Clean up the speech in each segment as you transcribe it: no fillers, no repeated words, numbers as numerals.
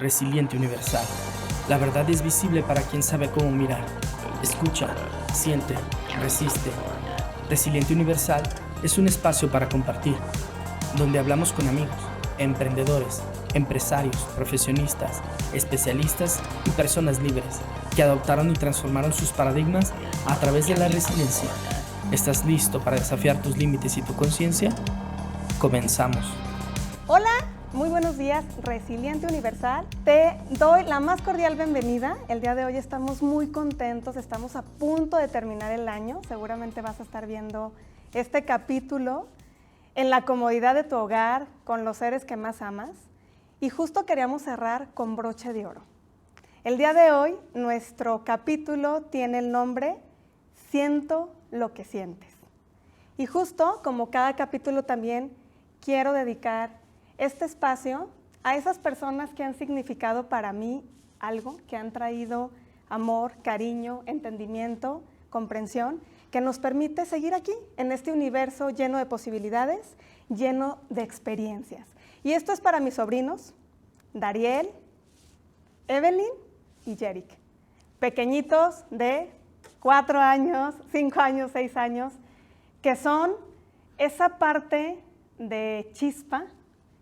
Resiliente Universal. La verdad es visible para quien sabe cómo mirar. Escucha, siente, resiste. Resiliente Universal es un espacio para compartir, donde hablamos con amigos, emprendedores, empresarios, profesionistas, especialistas y personas libres que adoptaron y transformaron sus paradigmas a través de la resiliencia. ¿Estás listo para desafiar tus límites y tu conciencia? Comenzamos. Hola, muy buenos días, Resiliente Universal. Te doy la más cordial bienvenida. El día de hoy estamos muy contentos, estamos a punto de terminar el año. Seguramente vas a estar viendo este capítulo en la comodidad de tu hogar, con los seres que más amas. Y justo queríamos cerrar con broche de oro. El día de hoy, nuestro capítulo tiene el nombre Siento lo que sientes. Y justo como cada capítulo también quiero dedicar este espacio a esas personas que han significado para mí algo, que han traído amor, cariño, entendimiento, comprensión, que nos permite seguir aquí, en este universo lleno de posibilidades, lleno de experiencias. Y esto es para mis sobrinos, Dariel, Evelyn y Jerick, pequeñitos de 4 años, 5 años, 6 años, que son esa parte de chispa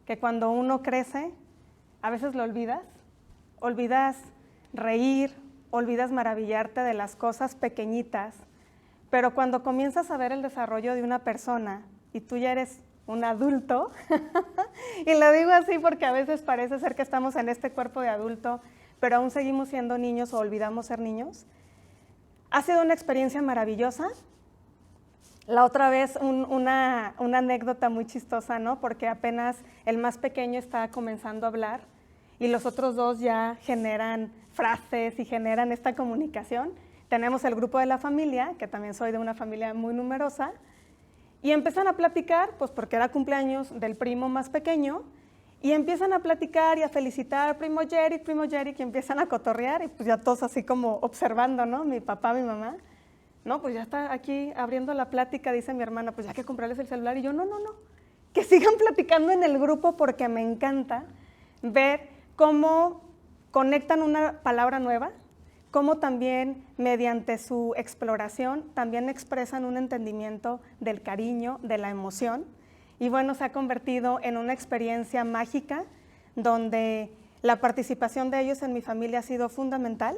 que cuando uno crece, a veces lo olvidas reír, olvidas maravillarte de las cosas pequeñitas, pero cuando comienzas a ver el desarrollo de una persona y tú ya eres un adulto, y lo digo así porque a veces parece ser que estamos en este cuerpo de adulto, pero aún seguimos siendo niños o olvidamos ser niños, ha sido una experiencia maravillosa. La otra vez una anécdota muy chistosa, ¿no? Porque apenas el más pequeño está comenzando a hablar y los otros dos ya generan frases y generan esta comunicación. Tenemos el grupo de la familia, que también soy de una familia muy numerosa, y empiezan a platicar, pues porque era cumpleaños del primo más pequeño, y empiezan a platicar y a felicitar primo Jerick, y empiezan a cotorrear, y pues ya todos así como observando, ¿no? Mi papá, mi mamá. No, pues ya está aquí abriendo la plática, dice mi hermana, pues ya que comprarles el celular. Y yo, no, que sigan platicando en el grupo porque me encanta ver cómo conectan una palabra nueva, cómo también mediante su exploración también expresan un entendimiento del cariño, de la emoción. Y bueno, se ha convertido en una experiencia mágica donde la participación de ellos en mi familia ha sido fundamental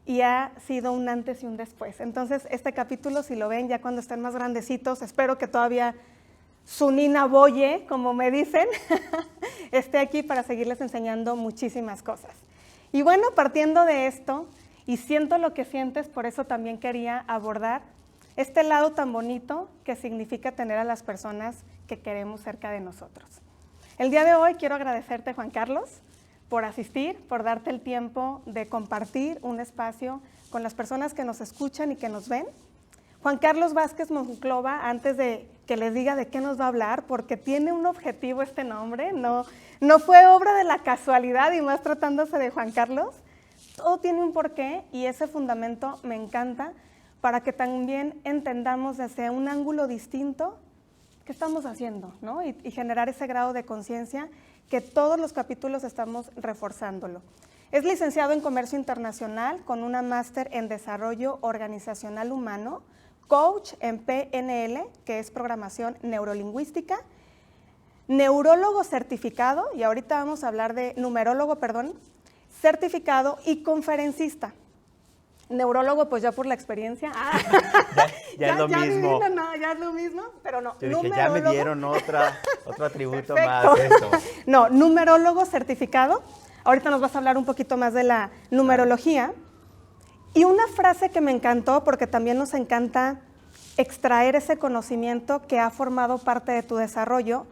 y ha sido un antes y un después. Entonces, este capítulo, si lo ven ya cuando estén más grandecitos, espero que todavía su Nina Boye, como me dicen, esté aquí para seguirles enseñando muchísimas cosas. Y bueno, partiendo de esto, y siento lo que sientes, por eso también quería abordar este lado tan bonito que significa tener a las personas que queremos cerca de nosotros. El día de hoy quiero agradecerte, Juan Carlos, por asistir, por darte el tiempo de compartir un espacio con las personas que nos escuchan y que nos ven. Juan Carlos Vázquez Monclova, antes de que les diga de qué nos va a hablar, porque tiene un objetivo este nombre, no fue obra de la casualidad y más tratándose de Juan Carlos, todo tiene un porqué y ese fundamento me encanta para que también entendamos desde un ángulo distinto qué estamos haciendo, ¿no? Y generar ese grado de conciencia que todos los capítulos estamos reforzándolo. Es licenciado en Comercio Internacional con una máster en Desarrollo Organizacional Humano, coach en PNL, que es Programación Neurolingüística, neurólogo certificado, y ahorita vamos a hablar de numerólogo, certificado y conferencista. Neurólogo, pues ya por la experiencia. Ya es lo mismo. Ya es lo mismo, pero no. Yo dije, ya me dieron otro atributo Perfecto. más. Eso. No, numerólogo certificado. Ahorita nos vas a hablar un poquito más de la numerología. Y una frase que me encantó, porque también nos encanta extraer ese conocimiento que ha formado parte de tu desarrollo,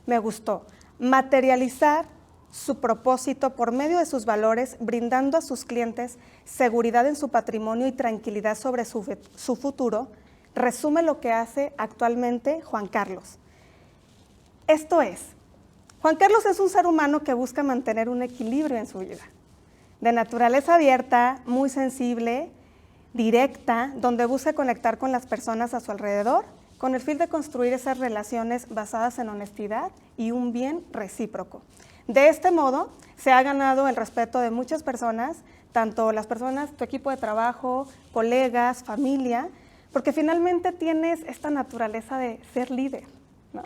me gustó. Materializar su propósito por medio de sus valores, brindando a sus clientes seguridad en su patrimonio y tranquilidad sobre su futuro, resume lo que hace actualmente Juan Carlos. Esto es, Juan Carlos es un ser humano que busca mantener un equilibrio en su vida, de naturaleza abierta, muy sensible, directa, donde busca conectar con las personas a su alrededor, con el fin de construir esas relaciones basadas en honestidad y un bien recíproco. De este modo, se ha ganado el respeto de muchas personas, tanto las personas, tu equipo de trabajo, colegas, familia, porque finalmente tienes esta naturaleza de ser líder, ¿no?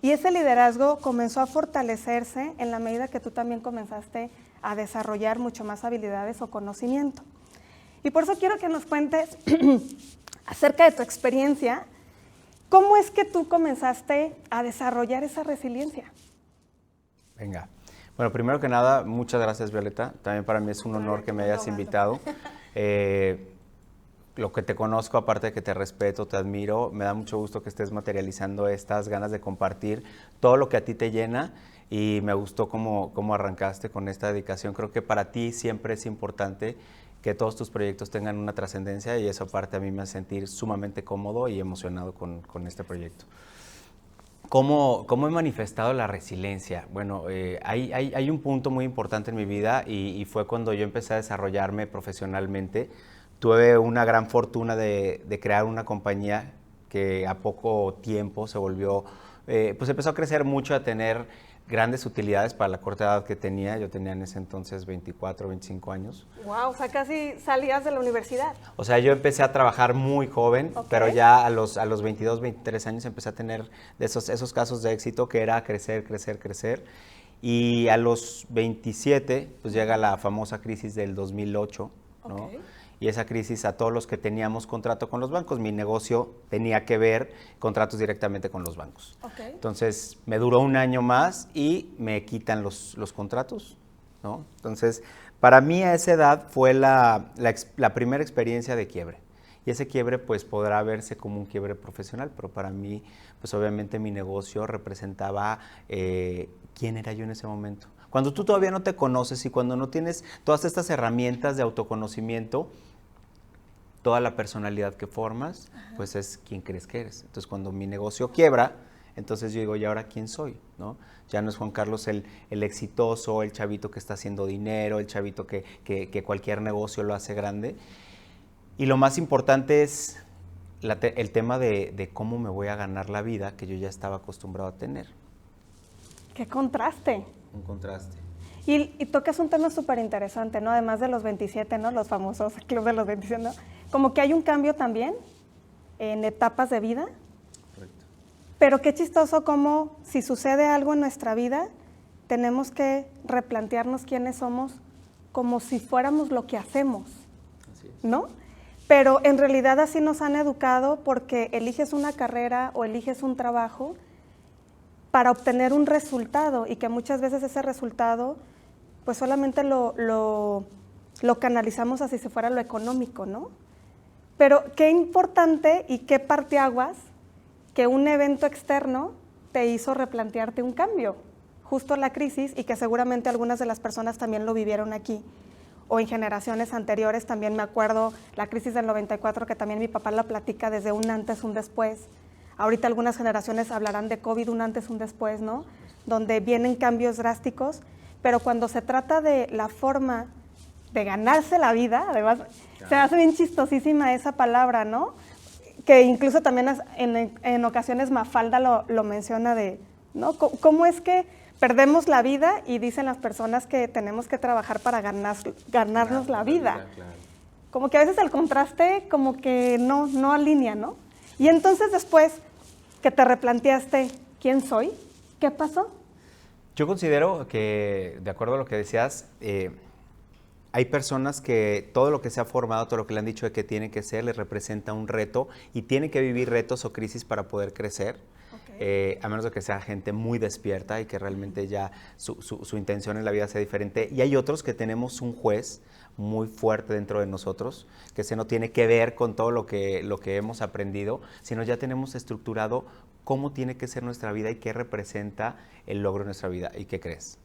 Y ese liderazgo comenzó a fortalecerse en la medida que tú también comenzaste a desarrollar mucho más habilidades o conocimiento. Y por eso quiero que nos cuentes acerca de tu experiencia. ¿Cómo es que tú comenzaste a desarrollar esa resiliencia? Venga. Bueno, primero que nada, muchas gracias, Violeta. También para mí es un honor que me hayas invitado. Lo que te conozco, aparte de que te respeto, te admiro, me da mucho gusto que estés materializando estas ganas de compartir todo lo que a ti te llena, y me gustó cómo arrancaste con esta dedicación. Creo que para ti siempre es importante que todos tus proyectos tengan una trascendencia, y eso aparte a mí me hace sentir sumamente cómodo y emocionado con este proyecto. ¿Cómo he manifestado la resiliencia? Bueno, hay un punto muy importante en mi vida, y fue cuando yo empecé a desarrollarme profesionalmente. Tuve una gran fortuna de crear una compañía que a poco tiempo se volvió, pues empezó a crecer mucho, a tener grandes utilidades para la corta edad que tenía. Yo tenía en ese entonces 24, 25 años. Wow, o sea, casi salías de la universidad. O sea, yo empecé a trabajar muy joven, pero ya a los 22, 23 años empecé a tener de esos casos de éxito, que era crecer, crecer, crecer. Y a los 27, pues llega la famosa crisis del 2008, ¿no? Y esa crisis, a todos los que teníamos contrato con los bancos, mi negocio tenía que ver contratos directamente con los bancos. Entonces, me duró un año más y me quitan los contratos, ¿no? Entonces, para mí a esa edad fue la primera experiencia de quiebre. Y ese quiebre pues podrá verse como un quiebre profesional, pero para mí, pues obviamente mi negocio representaba quién era yo en ese momento. Cuando tú todavía no te conoces y cuando no tienes todas estas herramientas de autoconocimiento, toda la personalidad que formas, pues es quien crees que eres. Entonces, cuando mi negocio quiebra, entonces yo digo, ¿y ahora quién soy? ¿No? Ya no es Juan Carlos el exitoso, el chavito que está haciendo dinero, el chavito que cualquier negocio lo hace grande. Y lo más importante es el tema de cómo me voy a ganar la vida, que yo ya estaba acostumbrado a tener. ¡Qué contraste! Un contraste. Y tocas un tema súper interesante, ¿no? Además de los 27, ¿no? Los famosos club de los 27, ¿no? Como que hay un cambio también en etapas de vida. Correcto. Pero qué chistoso como si sucede algo en nuestra vida, tenemos que replantearnos quiénes somos como si fuéramos lo que hacemos, Así es. ¿no? Pero en realidad así nos han educado, porque eliges una carrera o eliges un trabajo para obtener un resultado, y que muchas veces ese resultado pues solamente lo canalizamos así si fuera lo económico, ¿no? Pero qué importante y qué parteaguas que un evento externo te hizo replantearte un cambio, justo la crisis, y que seguramente algunas de las personas también lo vivieron aquí, o en generaciones anteriores. También me acuerdo la crisis del 94, que también mi papá la platica desde un antes, un después. Ahorita algunas generaciones hablarán de COVID, un antes, un después, ¿no? Donde vienen cambios drásticos, pero cuando se trata de la forma de ganarse la vida, además, se hace bien chistosísima esa palabra, ¿no? Que incluso también en ocasiones Mafalda lo menciona ¿no? ¿Cómo es que perdemos la vida y dicen las personas que tenemos que trabajar para ganarnos la vida? Claro. Como que a veces el contraste como que no alinea, ¿no? Y entonces después que te replanteaste quién soy, ¿qué pasó? Yo considero que, de acuerdo a lo que decías, hay personas que todo lo que se ha formado, todo lo que le han dicho de que tiene que ser, les representa un reto, y tienen que vivir retos o crisis para poder crecer. A menos de que sea gente muy despierta y que realmente ya su intención en la vida sea diferente. Y hay otros que tenemos un juez muy fuerte dentro de nosotros, que no tiene que ver con todo lo que hemos aprendido, sino ya tenemos estructurado cómo tiene que ser nuestra vida y qué representa el logro de nuestra vida. ¿Y qué crees?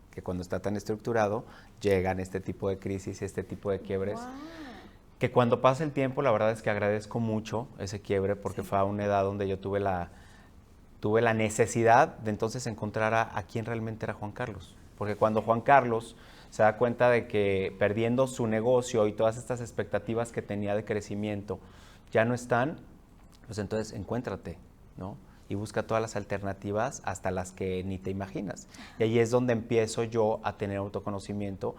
Que cuando está tan estructurado, llegan este tipo de crisis, este tipo de quiebres. Wow. Que cuando pasa el tiempo, la verdad es que agradezco mucho ese quiebre, porque fue a una edad donde yo tuve la necesidad de entonces encontrar a quién realmente era Juan Carlos. Porque cuando Juan Carlos se da cuenta de que perdiendo su negocio y todas estas expectativas que tenía de crecimiento ya no están, pues entonces encuéntrate, ¿no? y busca todas las alternativas hasta las que ni te imaginas. Y ahí es donde empiezo yo a tener autoconocimiento,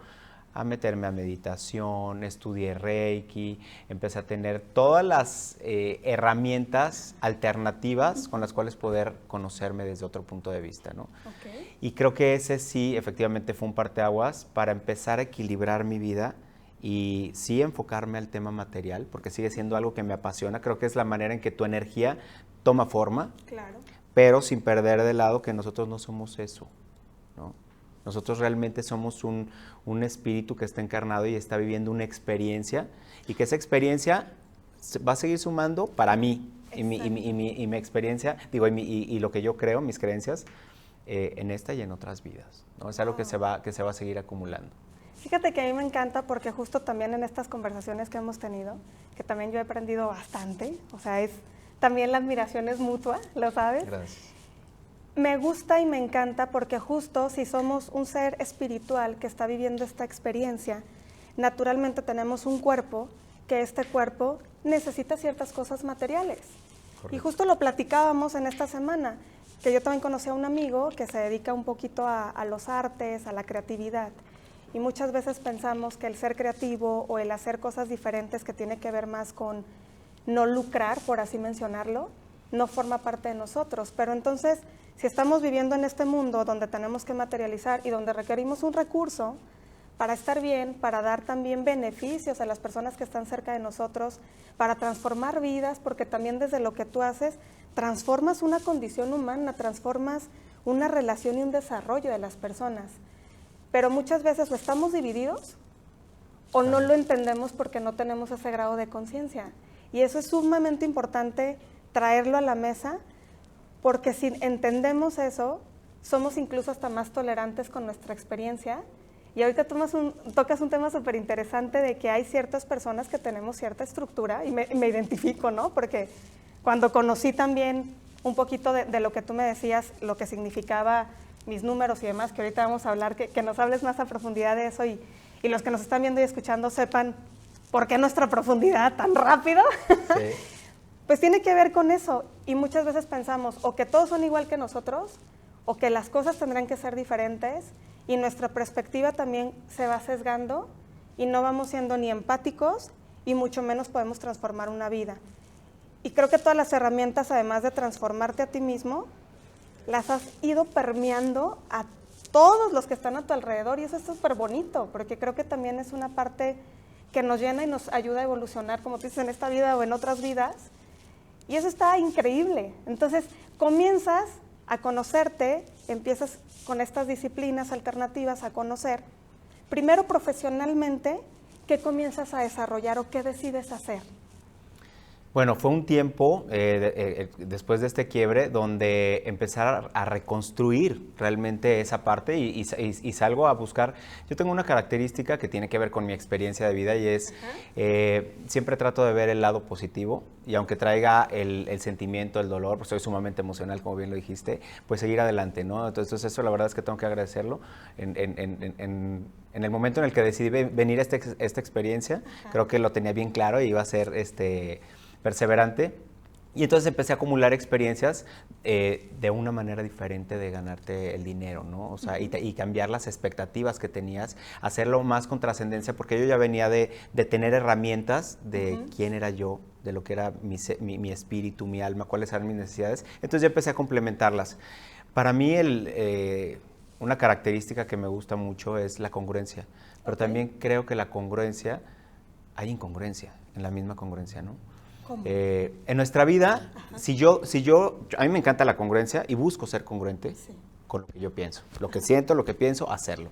a meterme a meditación, estudié Reiki, empecé a tener todas las herramientas alternativas con las cuales poder conocerme desde otro punto de vista, ¿no? Okay. Y creo que ese sí, efectivamente fue un parteaguas para empezar a equilibrar mi vida y sí enfocarme al tema material, porque sigue siendo algo que me apasiona. Creo que es la manera en que tu energía toma forma, Claro. pero sin perder de lado que nosotros no somos eso, ¿no? Nosotros realmente somos un espíritu que está encarnado y está viviendo una experiencia, y que esa experiencia va a seguir sumando para mí y mi experiencia, digo, y lo que yo creo, mis creencias, en esta y en otras vidas, ¿no? Es algo que se va a seguir acumulando. Fíjate que a mí me encanta porque justo también en estas conversaciones que hemos tenido, que también yo he aprendido bastante, o sea, también la admiración es mutua, ¿lo sabes? Gracias. Me gusta y me encanta porque justo si somos un ser espiritual que está viviendo esta experiencia, naturalmente tenemos un cuerpo, que este cuerpo necesita ciertas cosas materiales. Correcto. Y justo lo platicábamos en esta semana, que yo también conocí a un amigo que se dedica un poquito a los artes, a la creatividad. Y muchas veces pensamos que el ser creativo o el hacer cosas diferentes que tiene que ver más con no lucrar, por así mencionarlo, no forma parte de nosotros. Pero entonces, si estamos viviendo en este mundo donde tenemos que materializar y donde requerimos un recurso para estar bien, para dar también beneficios a las personas que están cerca de nosotros, para transformar vidas, porque también desde lo que tú haces, transformas una condición humana, transformas una relación y un desarrollo de las personas. Pero muchas veces o estamos divididos o no lo entendemos porque no tenemos ese grado de conciencia. Y eso es sumamente importante traerlo a la mesa, porque si entendemos eso, somos incluso hasta más tolerantes con nuestra experiencia. Y ahorita tocas un tema súper interesante de que hay ciertas personas que tenemos cierta estructura, y me identifico, ¿no? Porque cuando conocí también un poquito de lo que tú me decías, lo que significaba mis números y demás, que ahorita vamos a hablar, que nos hables más a profundidad de eso y los que nos están viendo y escuchando sepan por qué nuestra profundidad tan rápido, sí. Pues tiene que ver con eso. Y muchas veces pensamos o que todos son igual que nosotros o que las cosas tendrán que ser diferentes y nuestra perspectiva también se va sesgando y no vamos siendo ni empáticos y mucho menos podemos transformar una vida. Y creo que todas las herramientas, además de transformarte a ti mismo, las has ido permeando a todos los que están a tu alrededor y eso es súper bonito, porque creo que también es una parte que nos llena y nos ayuda a evolucionar, como tú dices, en esta vida o en otras vidas, y eso está increíble. Entonces, comienzas a conocerte, empiezas con estas disciplinas alternativas a conocer, primero profesionalmente, ¿qué comienzas a desarrollar o qué decides hacer? Bueno, fue un tiempo después de este quiebre donde empezar a reconstruir realmente esa parte y salgo a buscar. Yo tengo una característica que tiene que ver con mi experiencia de vida y es siempre trato de ver el lado positivo y aunque traiga el sentimiento, el dolor, pues soy sumamente emocional, como bien lo dijiste, pues seguir adelante, ¿no? Entonces eso la verdad es que tengo que agradecerlo. En el momento en el que decidí venir a esta experiencia, creo que lo tenía bien claro y iba a ser perseverante, y entonces empecé a acumular experiencias de una manera diferente de ganarte el dinero, ¿no? O sea, y cambiar las expectativas que tenías, hacerlo más con trascendencia, porque yo ya venía de tener herramientas de quién era yo, de lo que era mi espíritu, mi alma, cuáles eran mis necesidades, entonces ya empecé a complementarlas. Para mí una característica que me gusta mucho es la congruencia, pero también creo que la congruencia, hay incongruencia en la misma congruencia, ¿no? En nuestra vida, a mí me encanta la congruencia y busco ser congruente con lo que yo pienso, lo que siento, lo que pienso, hacerlo.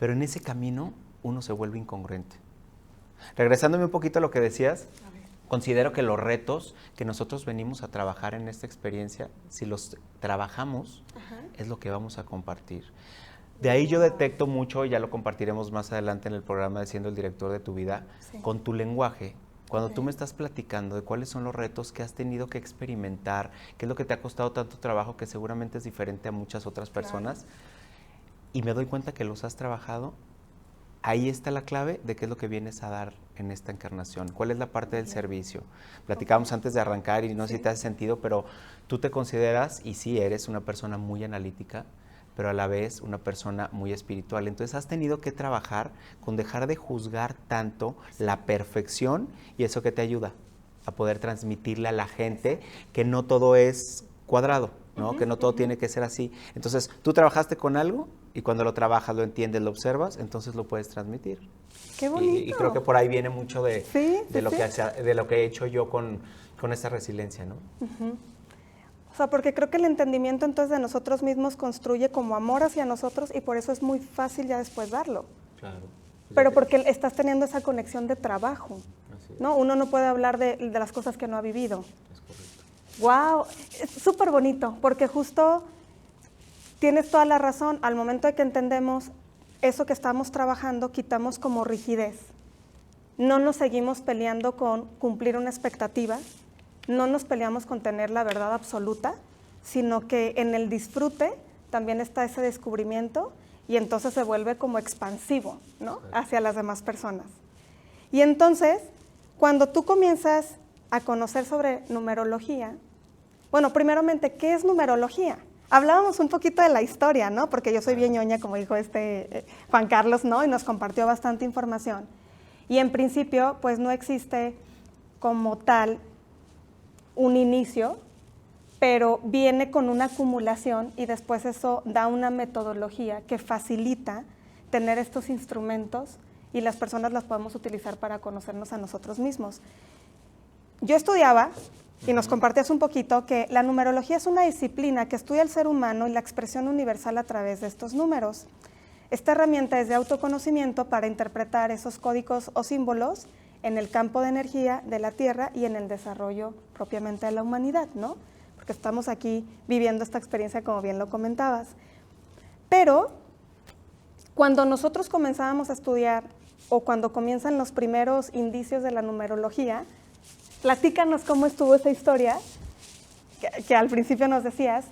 Pero en ese camino uno se vuelve incongruente. Regresándome un poquito a lo que decías, considero que los retos que nosotros venimos a trabajar en esta experiencia, si los trabajamos, es lo que vamos a compartir. De ahí yo detecto mucho, y ya lo compartiremos más adelante en el programa de Siendo el Director de tu Vida, con tu lenguaje. Cuando tú me estás platicando de cuáles son los retos que has tenido que experimentar, qué es lo que te ha costado tanto trabajo, que seguramente es diferente a muchas otras personas, y me doy cuenta que los has trabajado, ahí está la clave de qué es lo que vienes a dar en esta encarnación? ¿Cuál es la parte del servicio? Platicábamos antes de arrancar y no sé si te hace sentido, pero tú te consideras, y sí eres una persona muy analítica, pero a la vez una persona muy espiritual. Entonces has tenido que trabajar con dejar de juzgar tanto la perfección, y eso que te ayuda a poder transmitirle a la gente que no todo es cuadrado, ¿no? Que no todo tiene que ser así. Entonces tú trabajaste con algo y cuando lo trabajas, lo entiendes, lo observas, entonces lo puedes transmitir. ¡Qué bonito! Y creo que por ahí viene mucho de lo sí. de lo que he hecho yo con esta resiliencia, ¿no? O sea, porque creo que el entendimiento entonces de nosotros mismos construye como amor hacia nosotros y por eso es muy fácil ya después darlo. Claro. Pero porque estás teniendo esa conexión de trabajo, ¿no? Uno no puede hablar de las cosas que no ha vivido. Es correcto. ¡Wow! Es súper bonito, porque justo tienes toda la razón. Al momento de que entendemos eso que estamos trabajando, quitamos como rigidez. No nos seguimos peleando con cumplir una expectativa, no nos peleamos con tener la verdad absoluta, sino que en el disfrute también está ese descubrimiento y entonces se vuelve como expansivo, ¿no? Hacia las demás personas. Y entonces, cuando tú comienzas a conocer sobre numerología, bueno, primeramente, ¿qué es numerología? Hablábamos un poquito de la historia, ¿no? Porque yo soy bien ñoña, como dijo Juan Carlos, ¿no? Y nos compartió bastante información. Y en principio, pues no existe como tal un inicio, pero viene con una acumulación y después eso da una metodología que facilita tener estos instrumentos y las personas las podemos utilizar para conocernos a nosotros mismos. Yo estudiaba, y nos compartías un poquito, que la numerología es una disciplina que estudia el ser humano y la expresión universal a través de estos números. Esta herramienta es de autoconocimiento para interpretar esos códigos o símbolos en el campo de energía de la Tierra y en el desarrollo propiamente de la humanidad, ¿no? Porque estamos aquí viviendo esta experiencia, como bien lo comentabas. Pero cuando nosotros comenzábamos a estudiar o cuando comienzan los primeros indicios de la numerología, platícanos cómo estuvo esa historia que al principio nos decías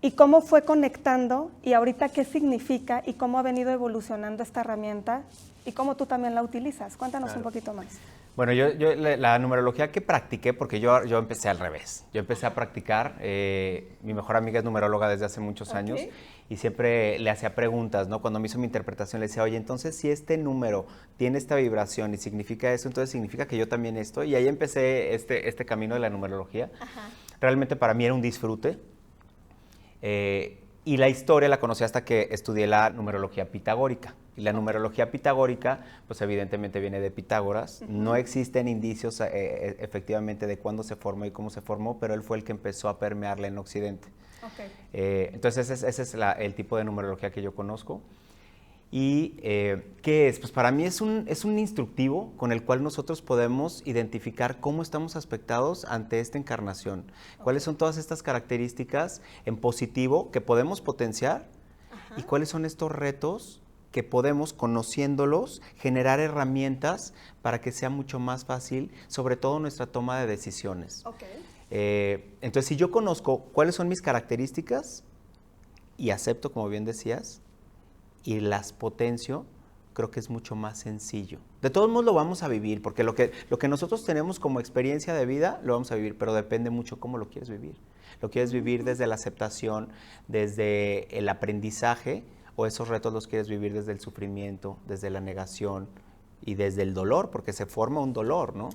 y cómo fue conectando y ahorita qué significa y cómo ha venido evolucionando esta herramienta y cómo tú también la utilizas. Cuéntanos un poquito más. Bueno, yo la numerología que practiqué, porque yo empecé al revés. Yo empecé a practicar, mi mejor amiga es numeróloga desde hace muchos años y siempre le hacía preguntas, ¿no? Cuando me hizo mi interpretación le decía, oye, entonces si este número tiene esta vibración y significa eso, entonces significa que yo también esto. Y ahí empecé este camino de la numerología. Ajá. Realmente para mí era un disfrute. Y la historia la conocí hasta que estudié la numerología pitagórica. Y la numerología pitagórica, pues evidentemente viene de Pitágoras. No existen indicios efectivamente de cuándo se formó y cómo se formó, pero él fue el que empezó a permearla en Occidente. Entonces ese es el tipo de numerología que yo conozco. ¿Y qué es? Pues para mí es un instructivo con el cual nosotros podemos identificar cómo estamos aspectados ante esta encarnación. ¿Cuáles son todas estas características en positivo que podemos potenciar? ¿Y cuáles son estos retos que podemos, conociéndolos, generar herramientas para que sea mucho más fácil, sobre todo nuestra toma de decisiones? Entonces, si yo conozco cuáles son mis características y acepto, como bien decías, y las potencio, creo que es mucho más sencillo. De todos modos lo vamos a vivir, porque lo que nosotros tenemos como experiencia de vida, lo vamos a vivir, pero depende mucho cómo lo quieres vivir. ¿Lo quieres vivir desde la aceptación, desde el aprendizaje, o esos retos los quieres vivir desde el sufrimiento, desde la negación y desde el dolor, porque se forma un dolor, ¿no?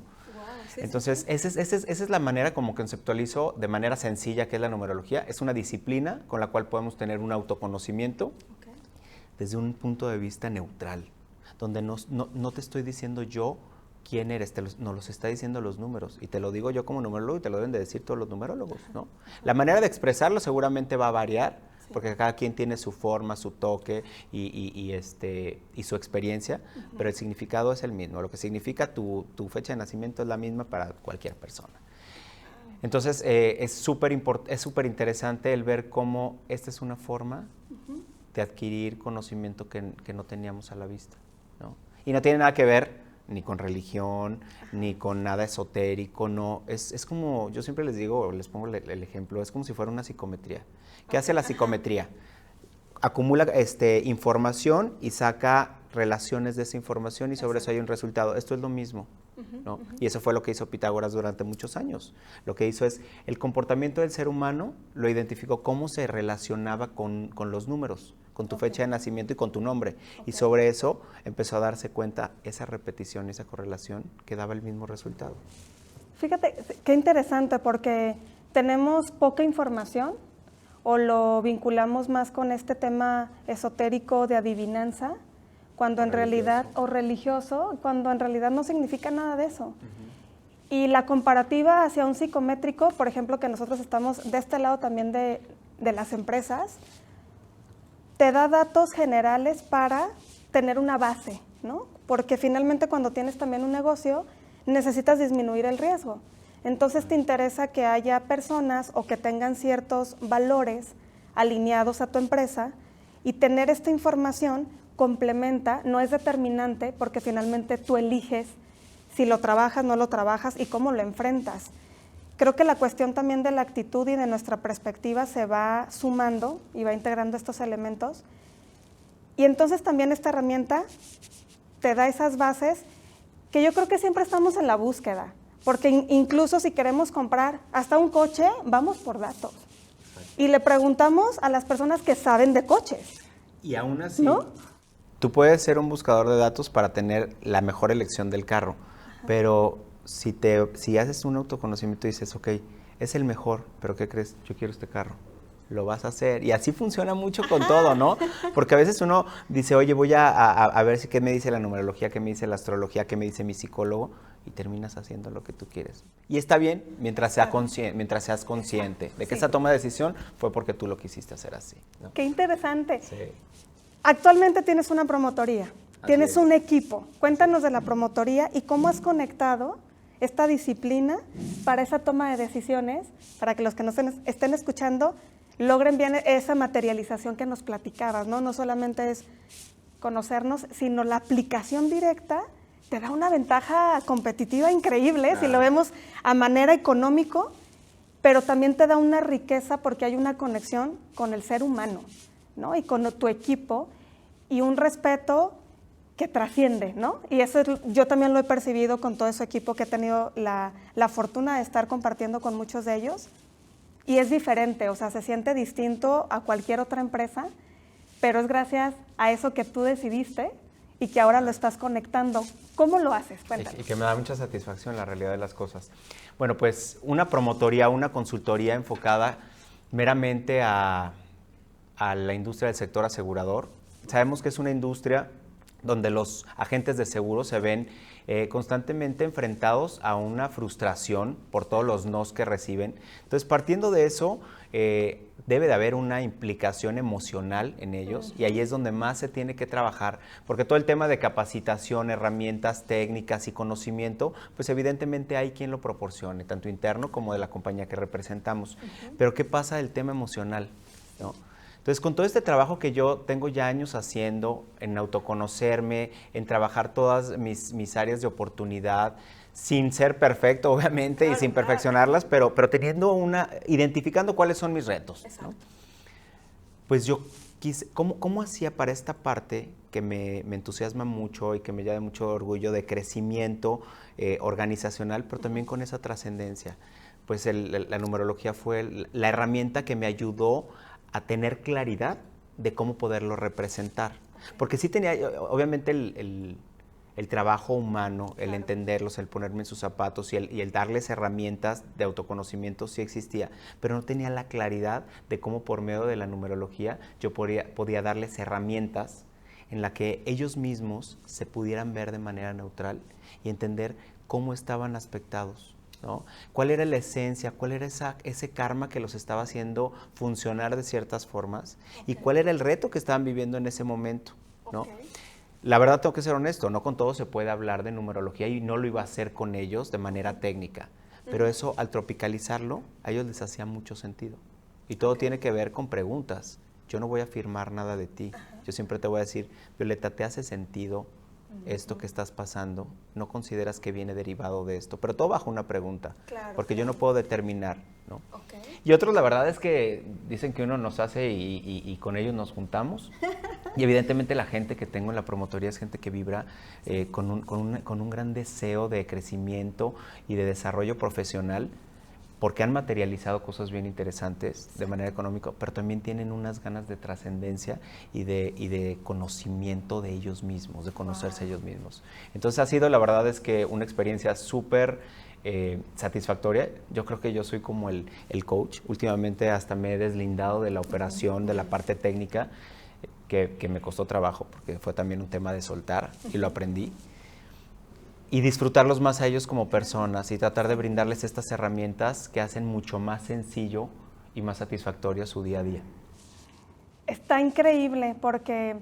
Entonces, esa es la manera como conceptualizo de manera sencilla que es la numerología. Es una disciplina con la cual podemos tener un autoconocimiento desde un punto de vista neutral, donde no te estoy diciendo yo quién eres, nos los está diciendo los números, y te lo digo yo como numerólogo y te lo deben de decir todos los numerólogos, ¿no? La manera de expresarlo seguramente va a variar, porque cada quien tiene su forma, su toque y su experiencia, pero el significado es el mismo. Lo que significa tu fecha de nacimiento es la misma para cualquier persona. Entonces, es súper interesante el ver cómo esta es una forma de adquirir conocimiento que no teníamos a la vista, ¿no? Y no tiene nada que ver ni con religión, ni con nada esotérico, no. Es como, yo siempre les digo, les pongo el ejemplo, es como si fuera una psicometría. ¿Qué hace la psicometría? Acumula información y saca relaciones de esa información y sobre eso hay un resultado. Esto es lo mismo, ¿no? Y eso fue lo que hizo Pitágoras durante muchos años. Lo que hizo es el comportamiento del ser humano, lo identificó cómo se relacionaba con los números, con tu fecha de nacimiento y con tu nombre. Y sobre eso empezó a darse cuenta esa repetición, esa correlación que daba el mismo resultado. Fíjate, qué interesante, porque tenemos poca información o lo vinculamos más con este tema esotérico de adivinanza, cuando en realidad, o religioso, cuando en realidad no significa nada de eso. Y la comparativa hacia un psicométrico, por ejemplo, que nosotros estamos de este lado también de las empresas, te da datos generales para tener una base, ¿no? Porque finalmente cuando tienes también un negocio, necesitas disminuir el riesgo. Entonces te interesa que haya personas o que tengan ciertos valores alineados a tu empresa, y tener esta información complementa, no es determinante, porque finalmente tú eliges si lo trabajas, no lo trabajas y cómo lo enfrentas. Creo que la cuestión también de la actitud y de nuestra perspectiva se va sumando y va integrando estos elementos. Y entonces también esta herramienta te da esas bases que yo creo que siempre estamos en la búsqueda, porque incluso si queremos comprar hasta un coche, vamos por datos. Y le preguntamos a las personas que saben de coches. Y aún así, ¿no? Tú puedes ser un buscador de datos para tener la mejor elección del carro, pero si haces un autoconocimiento y dices, ok, es el mejor, pero ¿qué crees? Yo quiero este carro. Lo vas a hacer. Y así funciona mucho con todo, ¿no? Porque a veces uno dice, oye, voy a ver qué me dice la numerología, qué me dice la astrología, qué me dice mi psicólogo, y terminas haciendo lo que tú quieres. Y está bien mientras seas consciente de que esa toma de decisión fue porque tú lo quisiste hacer así, ¿no? Qué interesante. Sí. Actualmente tienes una promotoría, tienes un equipo. Cuéntanos de la promotoría y cómo has conectado esta disciplina para esa toma de decisiones, para que los que nos estén escuchando logren bien esa materialización que nos platicabas, ¿no? No solamente es conocernos, sino la aplicación directa te da una ventaja competitiva increíble, si lo vemos a manera económico, pero también te da una riqueza porque hay una conexión con el ser humano, ¿no? Y con tu equipo, y un respeto que trasciende, ¿no? Y eso yo también lo he percibido con todo ese equipo que he tenido la fortuna de estar compartiendo con muchos de ellos. Y es diferente, o sea, se siente distinto a cualquier otra empresa, pero es gracias a eso que tú decidiste y que ahora lo estás conectando. ¿Cómo lo haces? Cuéntanos. Y que me da mucha satisfacción la realidad de las cosas. Bueno, pues una promotoría, una consultoría enfocada meramente a la industria del sector asegurador. Sabemos que es una industria donde los agentes de seguro se ven constantemente enfrentados a una frustración por todos los nos que reciben. Entonces, partiendo de eso, debe de haber una implicación emocional en ellos, y ahí es donde más se tiene que trabajar, porque todo el tema de capacitación, herramientas técnicas y conocimiento, pues evidentemente hay quien lo proporcione, tanto interno como de la compañía que representamos. Pero ¿qué pasa del tema emocional, ¿no? Entonces, con todo este trabajo que yo tengo ya años haciendo, en autoconocerme, en trabajar todas mis áreas de oportunidad, sin ser perfecto, obviamente, y sin perfeccionarlas, pero teniendo identificando cuáles son mis retos, ¿no? Pues yo quise, ¿cómo hacía para esta parte que me entusiasma mucho y que me llena de mucho orgullo de crecimiento organizacional, pero también con esa trascendencia? Pues la numerología fue la herramienta que me ayudó a tener claridad de cómo poderlo representar. Porque sí tenía, obviamente, el trabajo humano, el entenderlos, el ponerme en sus zapatos y el darles herramientas de autoconocimiento sí existía, pero no tenía la claridad de cómo por medio de la numerología yo podía darles herramientas en la que ellos mismos se pudieran ver de manera neutral y entender cómo estaban aspectados, ¿no? ¿Cuál era la esencia? ¿Cuál era ese karma que los estaba haciendo funcionar de ciertas formas? ¿Y cuál era el reto que estaban viviendo en ese momento, ¿no? La verdad, tengo que ser honesto, no con todos se puede hablar de numerología y no lo iba a hacer con ellos de manera técnica, pero eso, al tropicalizarlo, a ellos les hacía mucho sentido. Y todo tiene que ver con preguntas. Yo no voy a afirmar nada de ti. Yo siempre te voy a decir, Violeta, ¿te hace sentido esto que estás pasando? ¿No consideras que viene derivado de esto? Pero todo bajo una pregunta, porque yo no puedo determinar, ¿no? Y otros, la verdad es que dicen que uno nos hace y con ellos nos juntamos. Y evidentemente la gente que tengo en la promotoría es gente que vibra con un gran deseo de crecimiento y de desarrollo profesional, porque han materializado cosas bien interesantes de manera económica, pero también tienen unas ganas de trascendencia y de conocimiento de ellos mismos, de conocerse ellos mismos. Entonces ha sido, la verdad es que una experiencia súper satisfactoria. Yo creo que yo soy como el coach. Últimamente hasta me he deslindado de la operación, de la parte técnica, que me costó trabajo, porque fue también un tema de soltar y lo aprendí. Y disfrutarlos más a ellos como personas y tratar de brindarles estas herramientas que hacen mucho más sencillo y más satisfactorio su día a día. Está increíble porque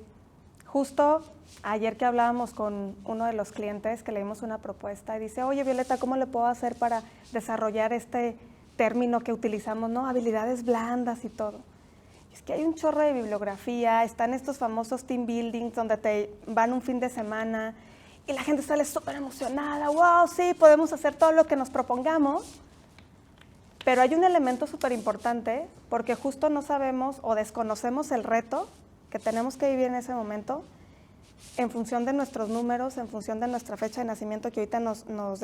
justo ayer que hablábamos con uno de los clientes que leímos una propuesta y dice, oye Violeta, ¿cómo le puedo hacer para desarrollar este término que utilizamos, ¿no? Habilidades blandas y todo. Es que hay un chorro de bibliografía, están estos famosos team buildings donde te van un fin de semana y la gente sale súper emocionada, wow, sí, podemos hacer todo lo que nos propongamos, pero hay un elemento súper importante porque justo no sabemos o desconocemos el reto que tenemos que vivir en ese momento en función de nuestros números, en función de nuestra fecha de nacimiento, que ahorita nos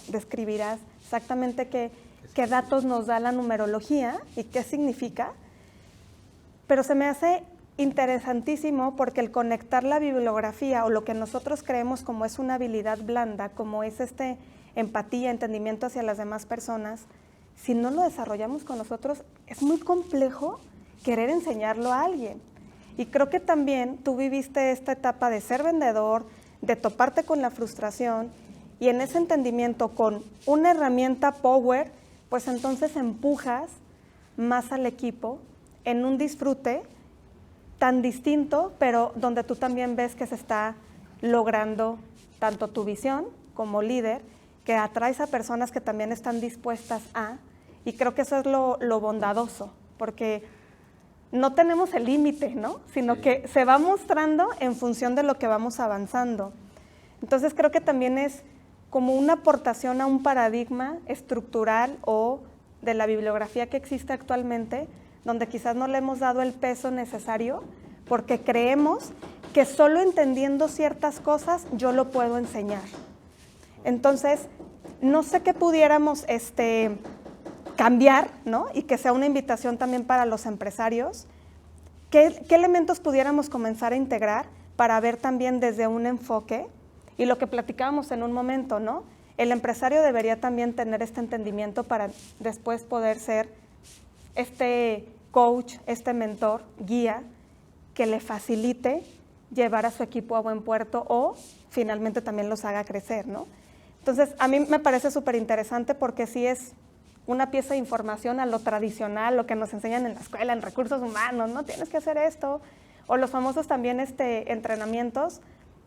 describirás exactamente qué datos nos da la numerología y qué significa. Pero se me hace interesantísimo porque el conectar la bibliografía o lo que nosotros creemos como es una habilidad blanda, como es empatía, entendimiento hacia las demás personas, si no lo desarrollamos con nosotros, es muy complejo querer enseñarlo a alguien. Y creo que también tú viviste esta etapa de ser vendedor, de toparte con la frustración y en ese entendimiento con una herramienta power, pues entonces empujas más al equipo en un disfrute tan distinto, pero donde tú también ves que se está logrando tanto tu visión como líder, que atraes a personas que también están dispuestas a, y creo que eso es lo bondadoso, porque no tenemos el límite, ¿no? Sino que se va mostrando en función de lo que vamos avanzando. Entonces creo que también es como una aportación a un paradigma estructural o de la bibliografía que existe actualmente, donde quizás no le hemos dado el peso necesario porque creemos que solo entendiendo ciertas cosas yo lo puedo enseñar. Entonces, no sé qué pudiéramos cambiar, ¿no? Y que sea una invitación también para los empresarios. ¿Qué elementos pudiéramos comenzar a integrar para ver también desde un enfoque? Y lo que platicábamos en un momento, ¿no? El empresario debería también tener este entendimiento para después poder ser este coach, este mentor, guía, que le facilite llevar a su equipo a buen puerto o finalmente también los haga crecer, ¿no? Entonces, a mí me parece súper interesante porque sí es una pieza de información a lo tradicional, lo que nos enseñan en la escuela, en recursos humanos, ¿no? Tienes que hacer esto. O los famosos también entrenamientos,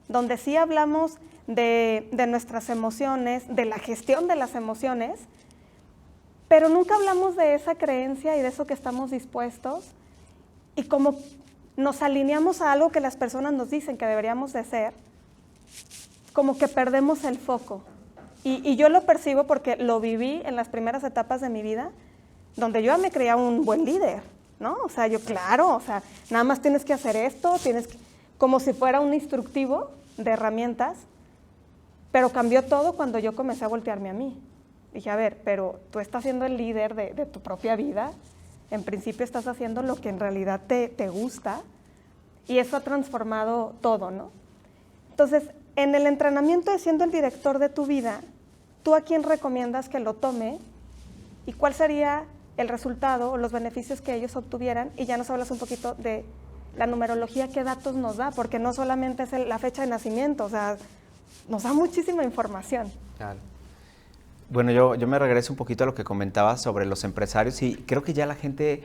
donde sí hablamos de nuestras emociones, de la gestión de las emociones, pero nunca hablamos de esa creencia y de eso que estamos dispuestos. Y como nos alineamos a algo que las personas nos dicen que deberíamos de ser, como que perdemos el foco. Y yo lo percibo porque lo viví en las primeras etapas de mi vida, donde yo me creía un buen líder, ¿no? O sea, yo, claro, o sea, nada más tienes que hacer esto, como si fuera un instructivo de herramientas, pero cambió todo cuando yo comencé a voltearme a mí. Dije, a ver, pero tú estás siendo el líder de tu propia vida, en principio estás haciendo lo que en realidad te gusta, y eso ha transformado todo, ¿no? Entonces, en el entrenamiento de siendo el director de tu vida, ¿tú a quién recomiendas que lo tome? ¿Y cuál sería el resultado o los beneficios que ellos obtuvieran? Y ya nos hablas un poquito de la numerología, qué datos nos da, porque no solamente es la fecha de nacimiento, o sea, nos da muchísima información. Claro. Bueno, yo me regreso un poquito a lo que comentabas sobre los empresarios y creo que ya la gente,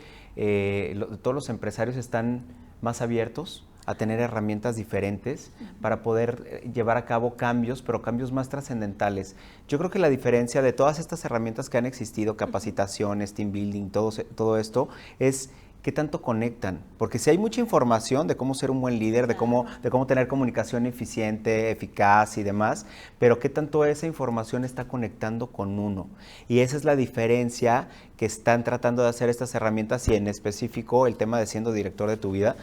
todos los empresarios están más abiertos a tener herramientas diferentes para poder llevar a cabo cambios, pero cambios más trascendentales. Yo creo que la diferencia de todas estas herramientas que han existido, capacitaciones, team building, todo esto, es qué tanto conectan. Porque si hay mucha información de cómo ser un buen líder, de cómo tener comunicación eficiente, eficaz y demás, pero qué tanto esa información está conectando con uno. Y esa es la diferencia que están tratando de hacer estas herramientas y en específico el tema de siendo director de tu vida.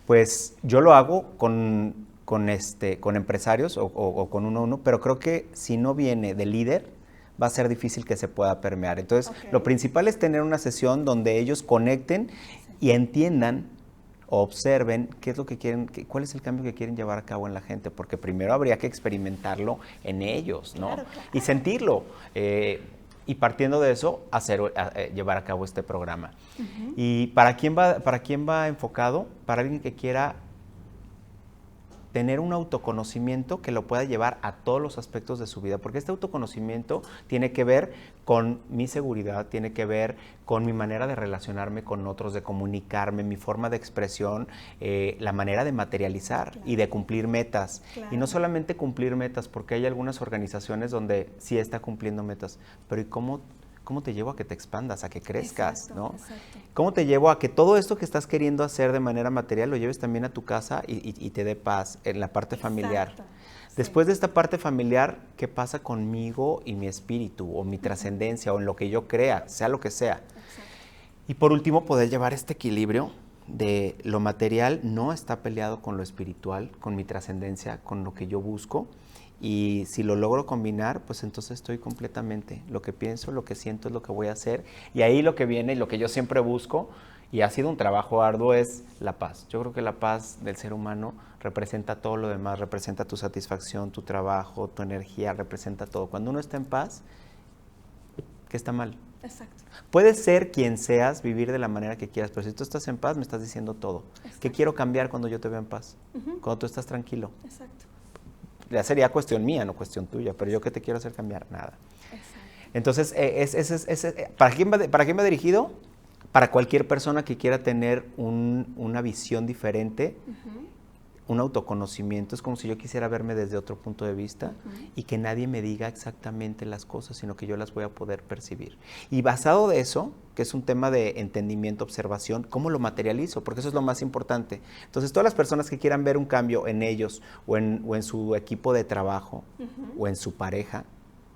Pues yo lo hago con empresarios o con uno a uno, pero creo que si no viene de líder, va a ser difícil que se pueda permear. Entonces, lo principal es tener una sesión donde ellos conecten y entiendan o observen qué es lo que quieren, cuál es el cambio que quieren llevar a cabo en la gente, porque primero habría que experimentarlo en ellos, ¿no? Claro. Y sentirlo. Y partiendo de eso, llevar a cabo este programa. ¿Y para quién va enfocado? Para alguien que quiera tener un autoconocimiento que lo pueda llevar a todos los aspectos de su vida, porque este autoconocimiento tiene que ver con mi seguridad, tiene que ver con mi manera de relacionarme con otros, de comunicarme, mi forma de expresión, la manera de materializar y de cumplir metas. Y no solamente cumplir metas, porque hay algunas organizaciones donde sí está cumpliendo metas, pero ¿y cómo te llevo a que te expandas, a que crezcas? Exacto, ¿no? Exacto. ¿Cómo te llevo a que todo esto que estás queriendo hacer de manera material lo lleves también a tu casa y te dé paz en la parte familiar? Sí. Después de esta parte familiar, ¿qué pasa conmigo y mi espíritu o mi trascendencia o en lo que yo crea, sea lo que sea? Exacto. Y por último, poder llevar este equilibrio de lo material no está peleado con lo espiritual, con mi trascendencia, con lo que yo busco. Y si lo logro combinar, pues entonces estoy completamente. Lo que pienso, lo que siento es lo que voy a hacer. Y ahí lo que viene y lo que yo siempre busco, y ha sido un trabajo arduo, es la paz. Yo creo que la paz del ser humano representa todo lo demás, representa tu satisfacción, tu trabajo, tu energía, representa todo. Cuando uno está en paz, ¿qué está mal? Exacto. Puedes ser quien seas, vivir de la manera que quieras, pero si tú estás en paz, me estás diciendo todo. Exacto. ¿Qué quiero cambiar cuando yo te veo en paz? Cuando tú estás tranquilo. Exacto. Ya sería cuestión mía, no cuestión tuya, pero yo qué te quiero hacer cambiar, nada. Exacto. Entonces, ¿para quién va dirigido? Para cualquier persona que quiera tener una visión diferente, un autoconocimiento. Es como si yo quisiera verme desde otro punto de vista y que nadie me diga exactamente las cosas, sino que yo las voy a poder percibir. Y basado de eso, que es un tema de entendimiento, observación, ¿cómo lo materializo? Porque eso es lo más importante. Entonces, todas las personas que quieran ver un cambio en ellos o en su equipo de trabajo o en su pareja,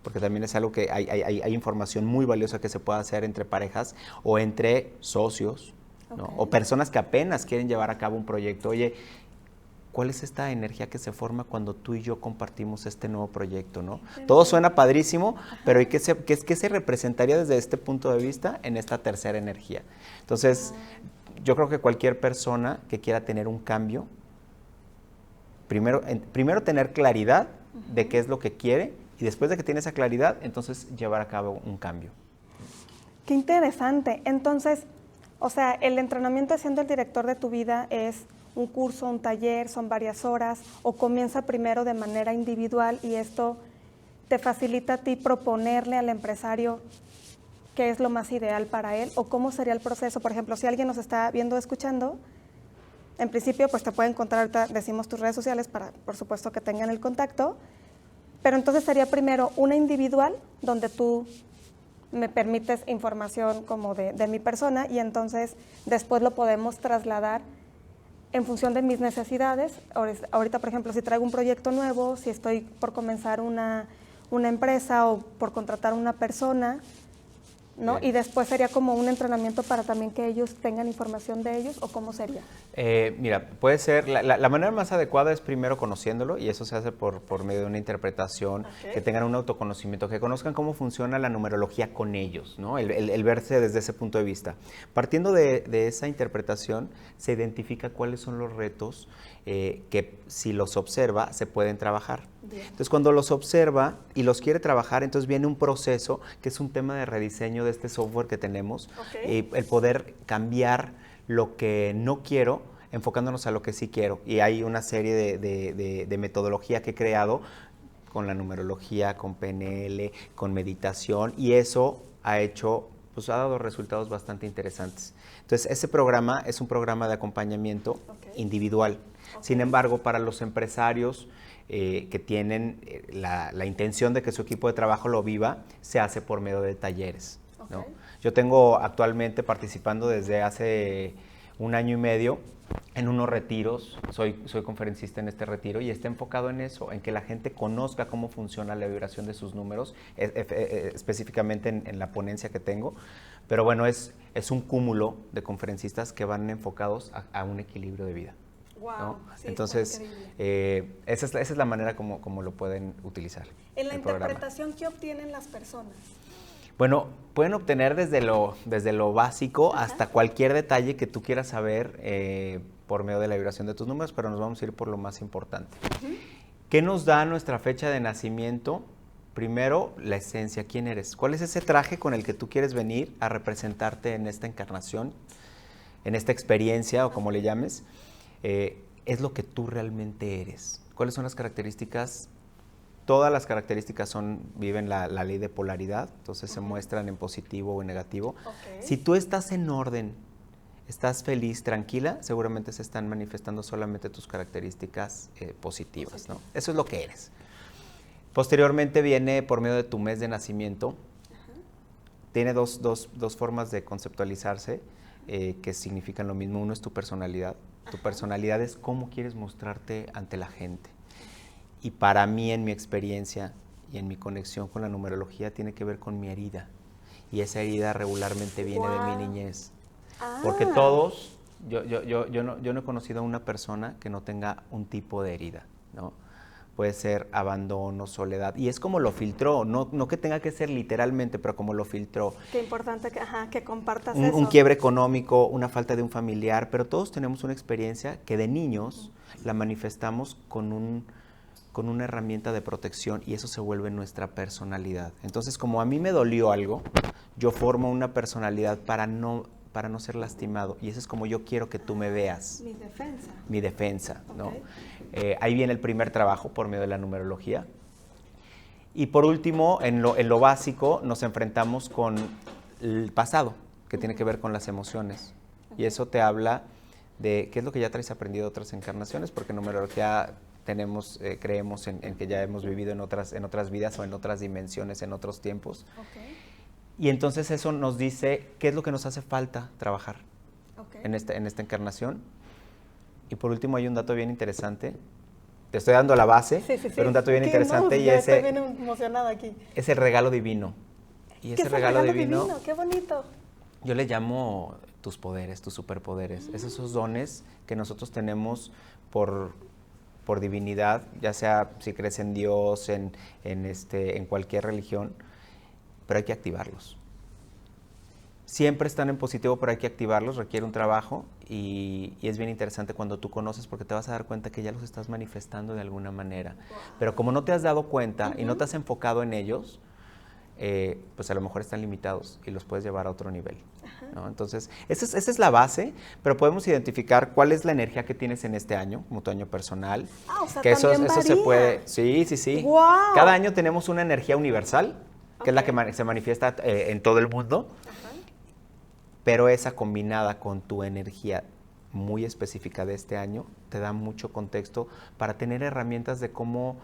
porque también es algo que hay información muy valiosa que se puede hacer entre parejas o entre socios, ¿no? O personas que apenas quieren llevar a cabo un proyecto. Oye, ¿cuál es esta energía que se forma cuando tú y yo compartimos este nuevo proyecto, ¿no? Todo suena padrísimo, pero ¿qué se representaría desde este punto de vista en esta tercera energía? Entonces, yo creo que cualquier persona que quiera tener un cambio, primero tener claridad de qué es lo que quiere, y después de que tiene esa claridad, entonces llevar a cabo un cambio. Qué interesante. Entonces, o sea, el entrenamiento de siendo el director de tu vida es un curso, un taller, son varias horas, o comienza primero de manera individual y esto te facilita a ti proponerle al empresario qué es lo más ideal para él, o cómo sería el proceso. Por ejemplo, si alguien nos está viendo o escuchando, en principio pues te puede encontrar, ahorita decimos tus redes sociales para, por supuesto, que tengan el contacto, pero entonces sería primero una individual donde tú me permites información como de mi persona y entonces después lo podemos trasladar en función de mis necesidades. Ahorita, por ejemplo, si traigo un proyecto nuevo, si estoy por comenzar una empresa o por contratar una persona, ¿no? Y después sería como un entrenamiento para también que ellos tengan información de ellos, ¿o cómo sería? Mira, puede ser, la manera más adecuada es primero conociéndolo, y eso se hace por medio de una interpretación, que tengan un autoconocimiento, que conozcan cómo funciona la numerología con ellos, ¿no? El verse desde ese punto de vista. Partiendo de esa interpretación, se identifica cuáles son los retos que si los observa se pueden trabajar. Bien. Entonces, cuando los observa y los quiere trabajar, entonces viene un proceso que es un tema de rediseño de este software que tenemos, el poder cambiar lo que no quiero, enfocándonos a lo que sí quiero. Y hay una serie de metodología que he creado con la numerología, con PNL, con meditación, y eso ha dado resultados bastante interesantes. Entonces, ese programa es un programa de acompañamiento individual. Sin embargo, para los empresarios que tienen la intención de que su equipo de trabajo lo viva, se hace por medio de talleres, ¿no? Yo tengo actualmente participando desde hace 1 año y medio en unos retiros, soy conferencista en este retiro y está enfocado en eso, en que la gente conozca cómo funciona la vibración de sus números, específicamente en la ponencia que tengo, pero bueno, es un cúmulo de conferencistas que van enfocados a un equilibrio de vida. Wow, ¿no? sí, Entonces, esa es la manera como lo pueden utilizar. En la el programa. interpretación, ¿qué obtienen las personas? Bueno, pueden obtener desde lo básico hasta cualquier detalle que tú quieras saber por medio de la vibración de tus números, pero nos vamos a ir por lo más importante. ¿Qué nos da nuestra fecha de nacimiento? Primero, la esencia, ¿quién eres? ¿Cuál es ese traje con el que tú quieres venir a representarte en esta encarnación, en esta experiencia o como le llames? Es lo que tú realmente eres. ¿Cuáles son las características? Todas las características viven la ley de polaridad, entonces se muestran en positivo o en negativo. Si tú estás en orden, estás feliz, tranquila, seguramente se están manifestando solamente tus características positivas, ¿no? Eso es lo que eres. Posteriormente viene por medio de tu mes de nacimiento. Tiene dos formas de conceptualizarse que significan lo mismo. Uno es tu personalidad. Tu personalidad es cómo quieres mostrarte ante la gente. Y para mí, en mi experiencia y en mi conexión con la numerología, tiene que ver con mi herida. Y esa herida regularmente viene de mi niñez. Porque todos, yo no he conocido a una persona que no tenga un tipo de herida, ¿no? Puede ser abandono, soledad, y es como lo filtró, no que tenga que ser literalmente, pero como lo filtró. Qué importante que compartas eso. Un quiebre económico, una falta de un familiar, pero todos tenemos una experiencia que de niños la manifestamos con una herramienta de protección y eso se vuelve nuestra personalidad. Entonces, como a mí me dolió algo, yo formo una personalidad para no ser lastimado y eso es como yo quiero que tú me veas. Mi defensa. Mi defensa, ¿no? Ahí viene el primer trabajo por medio de la numerología. Y por último, en lo básico, nos enfrentamos con el pasado, que tiene que ver con las emociones. Y eso te habla de qué es lo que ya traes aprendido de otras encarnaciones, porque en numerología creemos en que ya hemos vivido en otras vidas o en otras dimensiones, en otros tiempos. Y entonces eso nos dice qué es lo que nos hace falta trabajar en esta encarnación. Y por último hay un dato bien interesante. Te estoy dando la base, pero un dato bien interesante y estoy bien emocionada aquí. Es el regalo divino. Y ese regalo divino, qué bonito. Yo le llamo tus poderes, tus superpoderes. Es esos dones que nosotros tenemos por divinidad, ya sea si crees en Dios, en cualquier religión, pero hay que activarlos. Siempre están en positivo, pero hay que activarlos, requiere un trabajo y es bien interesante cuando tú conoces porque te vas a dar cuenta que ya los estás manifestando de alguna manera. Pero como no te has dado cuenta y no te has enfocado en ellos, pues a lo mejor están limitados y los puedes llevar a otro nivel, ¿no? Entonces, esa es la base, pero podemos identificar cuál es la energía que tienes en este año, como tu año personal. O sea, que eso varía. se puede. Sí. Wow. Cada año tenemos una energía universal, que es la que se manifiesta en todo el mundo. Pero esa combinada con tu energía muy específica de este año, te da mucho contexto para tener herramientas de cómo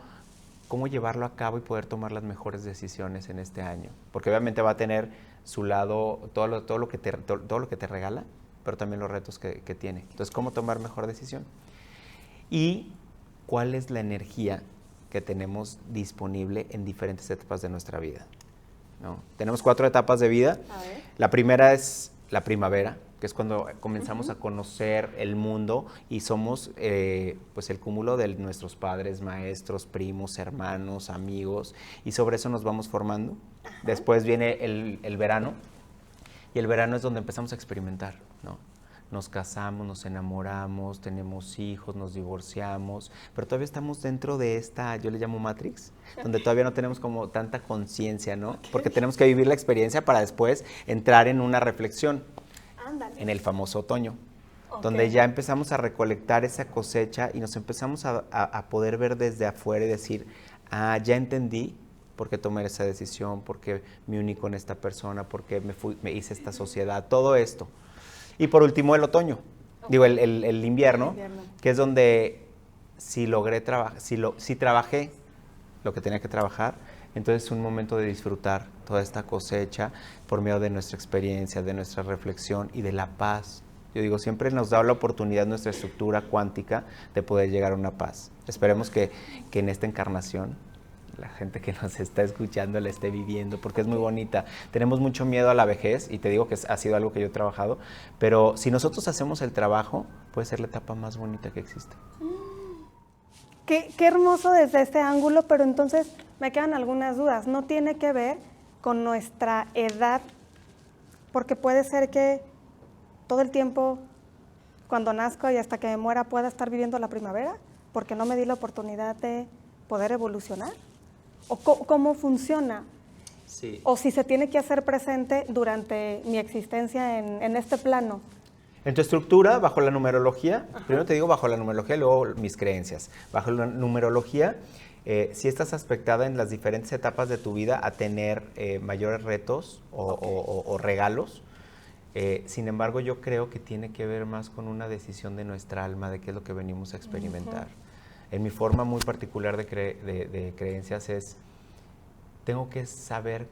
llevarlo a cabo y poder tomar las mejores decisiones en este año. Porque obviamente va a tener su lado, todo lo que te regala, pero también los retos que tiene. Entonces, ¿cómo tomar mejor decisión? Y cuál es la energía que tenemos disponible en diferentes etapas de nuestra vida, ¿no? Tenemos 4 etapas de vida. La primera es la primavera, que es cuando comenzamos a conocer el mundo y somos pues el cúmulo de nuestros padres, maestros, primos, hermanos, amigos, y sobre eso nos vamos formando. Después viene el verano, y el verano es donde empezamos a experimentar, ¿no? Nos casamos, nos enamoramos, tenemos hijos, nos divorciamos, pero todavía estamos dentro de esta, yo le llamo Matrix, donde todavía no tenemos como tanta conciencia, ¿no? Porque tenemos que vivir la experiencia para después entrar en una reflexión. Ándale. En el famoso otoño, donde ya empezamos a recolectar esa cosecha y nos empezamos a poder ver desde afuera y decir, ya entendí por qué tomé esa decisión, por qué me uní con esta persona, por qué me hice esta sociedad, todo esto. Y por último el otoño, el invierno, que es donde si trabajé lo que tenía que trabajar, entonces es un momento de disfrutar toda esta cosecha por medio de nuestra experiencia, de nuestra reflexión y de la paz. Yo digo, siempre nos da la oportunidad nuestra estructura cuántica de poder llegar a una paz. Esperemos que en esta encarnación la gente que nos está escuchando la esté viviendo, porque es muy bonita. Tenemos mucho miedo a la vejez, y te digo que ha sido algo que yo he trabajado, pero si nosotros hacemos el trabajo, puede ser la etapa más bonita que existe. Qué hermoso desde este ángulo, pero entonces me quedan algunas dudas. ¿No tiene que ver con nuestra edad? Porque puede ser que todo el tiempo, cuando nazco y hasta que me muera, pueda estar viviendo la primavera, porque no me di la oportunidad de poder evolucionar. ¿O cómo funciona? Sí. O si se tiene que hacer presente durante mi existencia en este plano. En tu estructura, bajo la numerología, primero te digo bajo la numerología y luego mis creencias. Bajo la numerología, si estás aspectada en las diferentes etapas de tu vida a tener mayores retos o regalos. Sin embargo, yo creo que tiene que ver más con una decisión de nuestra alma, de qué es lo que venimos a experimentar. En mi forma muy particular de creencias es, tengo que saberme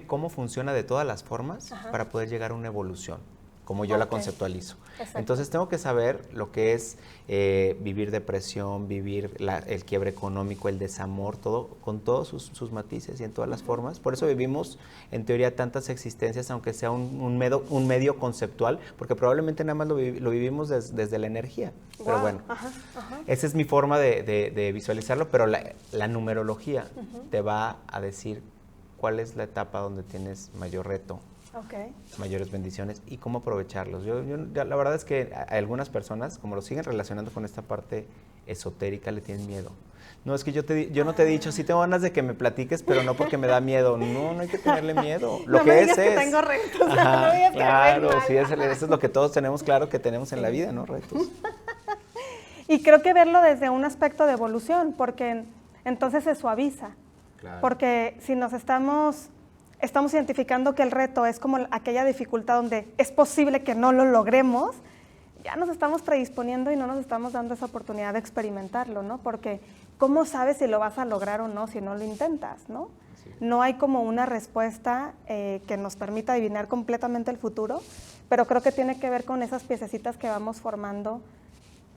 cómo funciona de todas las formas para poder llegar a una evolución, como yo la conceptualizo. Exacto. Entonces tengo que saber lo que es vivir depresión, vivir el quiebre económico, el desamor, todo con todos sus matices y en todas las formas. Por eso vivimos, en teoría, tantas existencias, aunque sea un medio conceptual, porque probablemente nada más lo vivimos desde la energía. Pero bueno, esa es mi forma de visualizarlo, pero la numerología te va a decir cuál es la etapa donde tienes mayor reto, mayores bendiciones y cómo aprovecharlos. La verdad es que a algunas personas, como lo siguen relacionando con esta parte esotérica, le tienen miedo. No, es que yo no te he dicho, sí tengo ganas de que me platiques, pero no porque me da miedo. No hay que tenerle miedo. Lo no que me digas es que tengo retos. Ajá, no digas claro, que sí, eso es lo que todos tenemos claro que tenemos en la vida, ¿no? Retos. Y creo que verlo desde un aspecto de evolución, porque entonces se suaviza. Claro. Porque si nos estamos identificando que el reto es como aquella dificultad donde es posible que no lo logremos, ya nos estamos predisponiendo y no nos estamos dando esa oportunidad de experimentarlo, ¿no? Porque ¿cómo sabes si lo vas a lograr o no si no lo intentas, ¿no? Sí. No hay como una respuesta que nos permita adivinar completamente el futuro, pero creo que tiene que ver con esas piececitas que vamos formando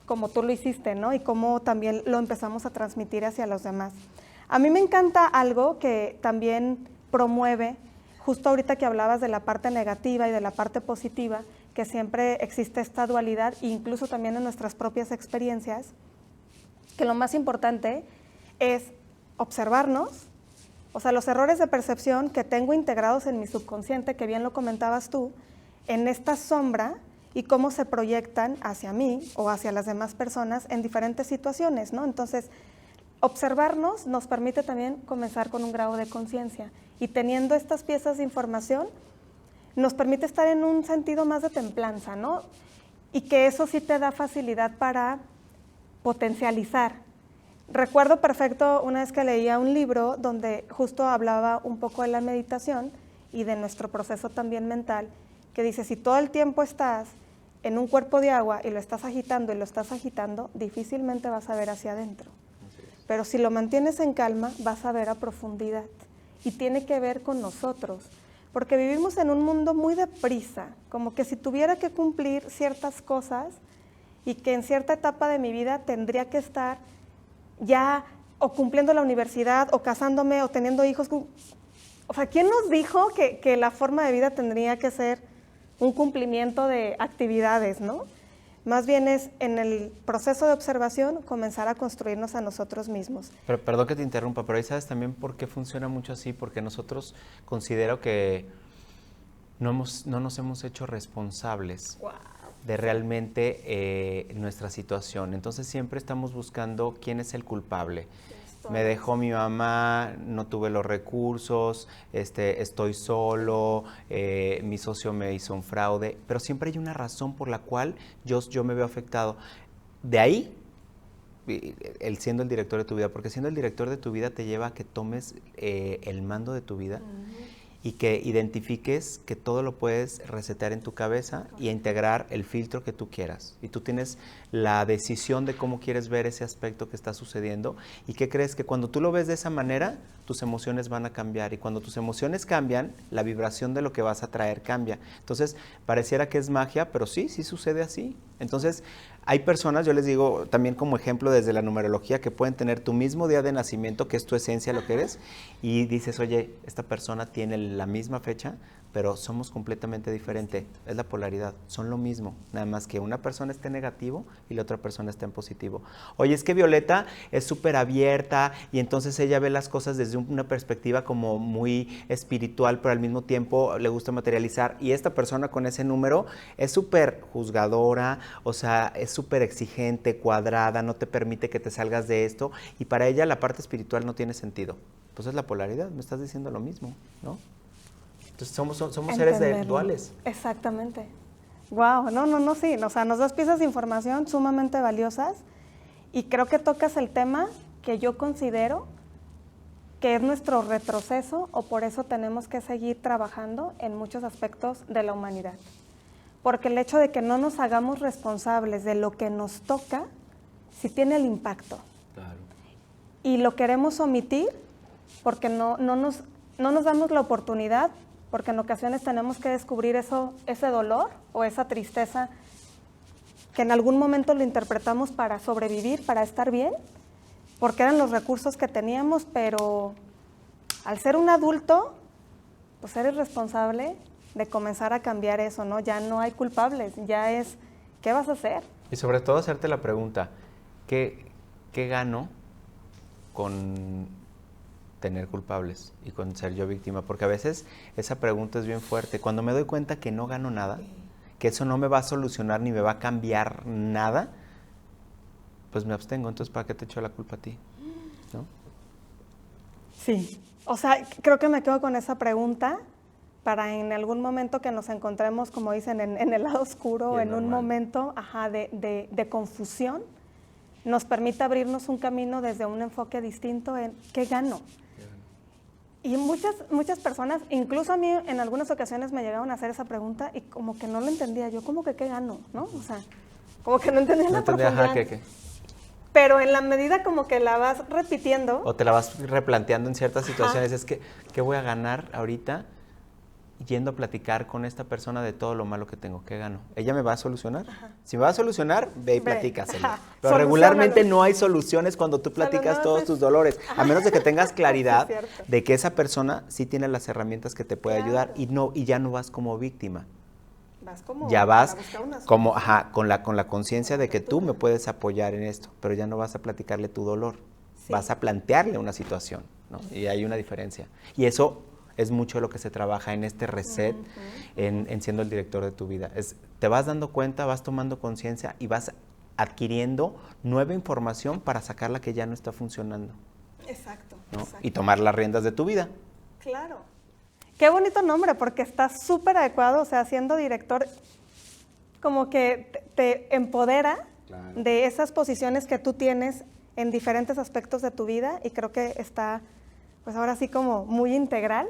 como tú lo hiciste, ¿no? Y cómo también lo empezamos a transmitir hacia los demás. A mí me encanta algo que también promueve, justo ahorita que hablabas de la parte negativa y de la parte positiva, que siempre existe esta dualidad, incluso también en nuestras propias experiencias, que lo más importante es observarnos, o sea, los errores de percepción que tengo integrados en mi subconsciente, que bien lo comentabas tú, en esta sombra y cómo se proyectan hacia mí o hacia las demás personas en diferentes situaciones, ¿no? Entonces, observarnos nos permite también comenzar con un grado de conciencia y teniendo estas piezas de información nos permite estar en un sentido más de templanza, ¿no? Y que eso sí te da facilidad para potencializar. Recuerdo perfecto una vez que leía un libro donde justo hablaba un poco de la meditación y de nuestro proceso también mental, que dice, si todo el tiempo estás en un cuerpo de agua y lo estás agitando, difícilmente vas a ver hacia adentro. Pero si lo mantienes en calma, vas a ver a profundidad. Y tiene que ver con nosotros, porque vivimos en un mundo muy deprisa, como que si tuviera que cumplir ciertas cosas y que en cierta etapa de mi vida tendría que estar ya o cumpliendo la universidad o casándome o teniendo hijos. O sea, ¿quién nos dijo que la forma de vida tendría que ser un cumplimiento de actividades, ¿no? Más bien es en el proceso de observación comenzar a construirnos a nosotros mismos. Pero, perdón que te interrumpa, pero ahí sabes también por qué funciona mucho así, porque nosotros considero que no nos hemos hecho responsables de realmente nuestra situación. Entonces siempre estamos buscando quién es el culpable. Me dejó mi mamá, no tuve los recursos, estoy solo, mi socio me hizo un fraude, pero siempre hay una razón por la cual yo me veo afectado. De ahí, el siendo el director de tu vida, porque siendo el director de tu vida te lleva a que tomes el mando de tu vida y que identifiques que todo lo puedes resetear en tu cabeza y a integrar el filtro que tú quieras. Y tú tienes la decisión de cómo quieres ver ese aspecto que está sucediendo y que crees que cuando tú lo ves de esa manera, tus emociones van a cambiar. Y cuando tus emociones cambian, la vibración de lo que vas a traer cambia. Entonces, pareciera que es magia, pero sí sucede así. Entonces, Hay personas, yo les digo también como ejemplo desde la numerología, que pueden tener tu mismo día de nacimiento, que es tu esencia, lo que eres, y dices, oye, esta persona tiene la misma fecha, pero somos completamente diferentes. Es la polaridad, son lo mismo, nada más que una persona esté en negativo y la otra persona esté en positivo. Oye, es que Violeta es súper abierta y entonces ella ve las cosas desde una perspectiva como muy espiritual, pero al mismo tiempo le gusta materializar, y esta persona con ese número es súper juzgadora, o sea, es súper exigente, cuadrada, no te permite que te salgas de esto, y para ella la parte espiritual no tiene sentido. Pues es la polaridad, me estás diciendo lo mismo, ¿no? Entonces somos seres duales. Exactamente. Wow, no, sí. O sea, nos das piezas de información sumamente valiosas, y creo que tocas el tema que yo considero que es nuestro retroceso, o por eso tenemos que seguir trabajando en muchos aspectos de la humanidad. Porque el hecho de que no nos hagamos responsables de lo que nos toca, sí tiene el impacto. Claro. Y lo queremos omitir porque no nos damos la oportunidad, porque en ocasiones tenemos que descubrir ese dolor o esa tristeza que en algún momento lo interpretamos para sobrevivir, para estar bien, porque eran los recursos que teníamos, pero al ser un adulto, pues eres responsable de comenzar a cambiar eso, ¿no? Ya no hay culpables, ya es, ¿qué vas a hacer? Y sobre todo hacerte la pregunta, ¿qué gano con tener culpables y con ser yo víctima? Porque a veces esa pregunta es bien fuerte. Cuando me doy cuenta que no gano nada, que eso no me va a solucionar ni me va a cambiar nada, pues me abstengo. Entonces, ¿para qué te echo la culpa a ti? ¿No? Sí, o sea, creo que me quedo con esa pregunta para en algún momento que nos encontremos, como dicen, en el lado oscuro, en un momento de confusión, nos permite abrirnos un camino desde un enfoque distinto en ¿qué gano? Y muchas personas, incluso a mí en algunas ocasiones me llegaron a hacer esa pregunta y como que no lo entendía, yo como que ¿qué gano? ¿No? O sea, como que no entendía la profundidad. ¿Qué? Pero en la medida como que la vas repitiendo. O te la vas replanteando en ciertas situaciones, es que, ¿qué voy a ganar ahorita yendo a platicar con esta persona de todo lo malo que tengo? ¿Qué gano? ¿Ella me va a solucionar? Si me va a solucionar, ve y platícaselo. Pero regularmente no hay soluciones cuando tú platicas todos tus dolores, a menos de que tengas claridad de que esa persona sí tiene las herramientas que te puede ayudar, y ya no vas como víctima. Ya vas como con la conciencia de que tú me puedes apoyar en esto, pero ya no vas a platicarle tu dolor, vas a plantearle una situación, ¿no? Y hay una diferencia. Y eso es mucho de lo que se trabaja en este reset, en siendo el director de tu vida. Te vas dando cuenta, vas tomando conciencia y vas adquiriendo nueva información para sacar la que ya no está funcionando. Exacto, ¿no? exacto. Y tomar las riendas de tu vida. Claro. Qué bonito nombre, porque está súper adecuado, o sea, siendo director, como que te empodera de esas posiciones que tú tienes en diferentes aspectos de tu vida, y creo que está, pues ahora sí como muy integral,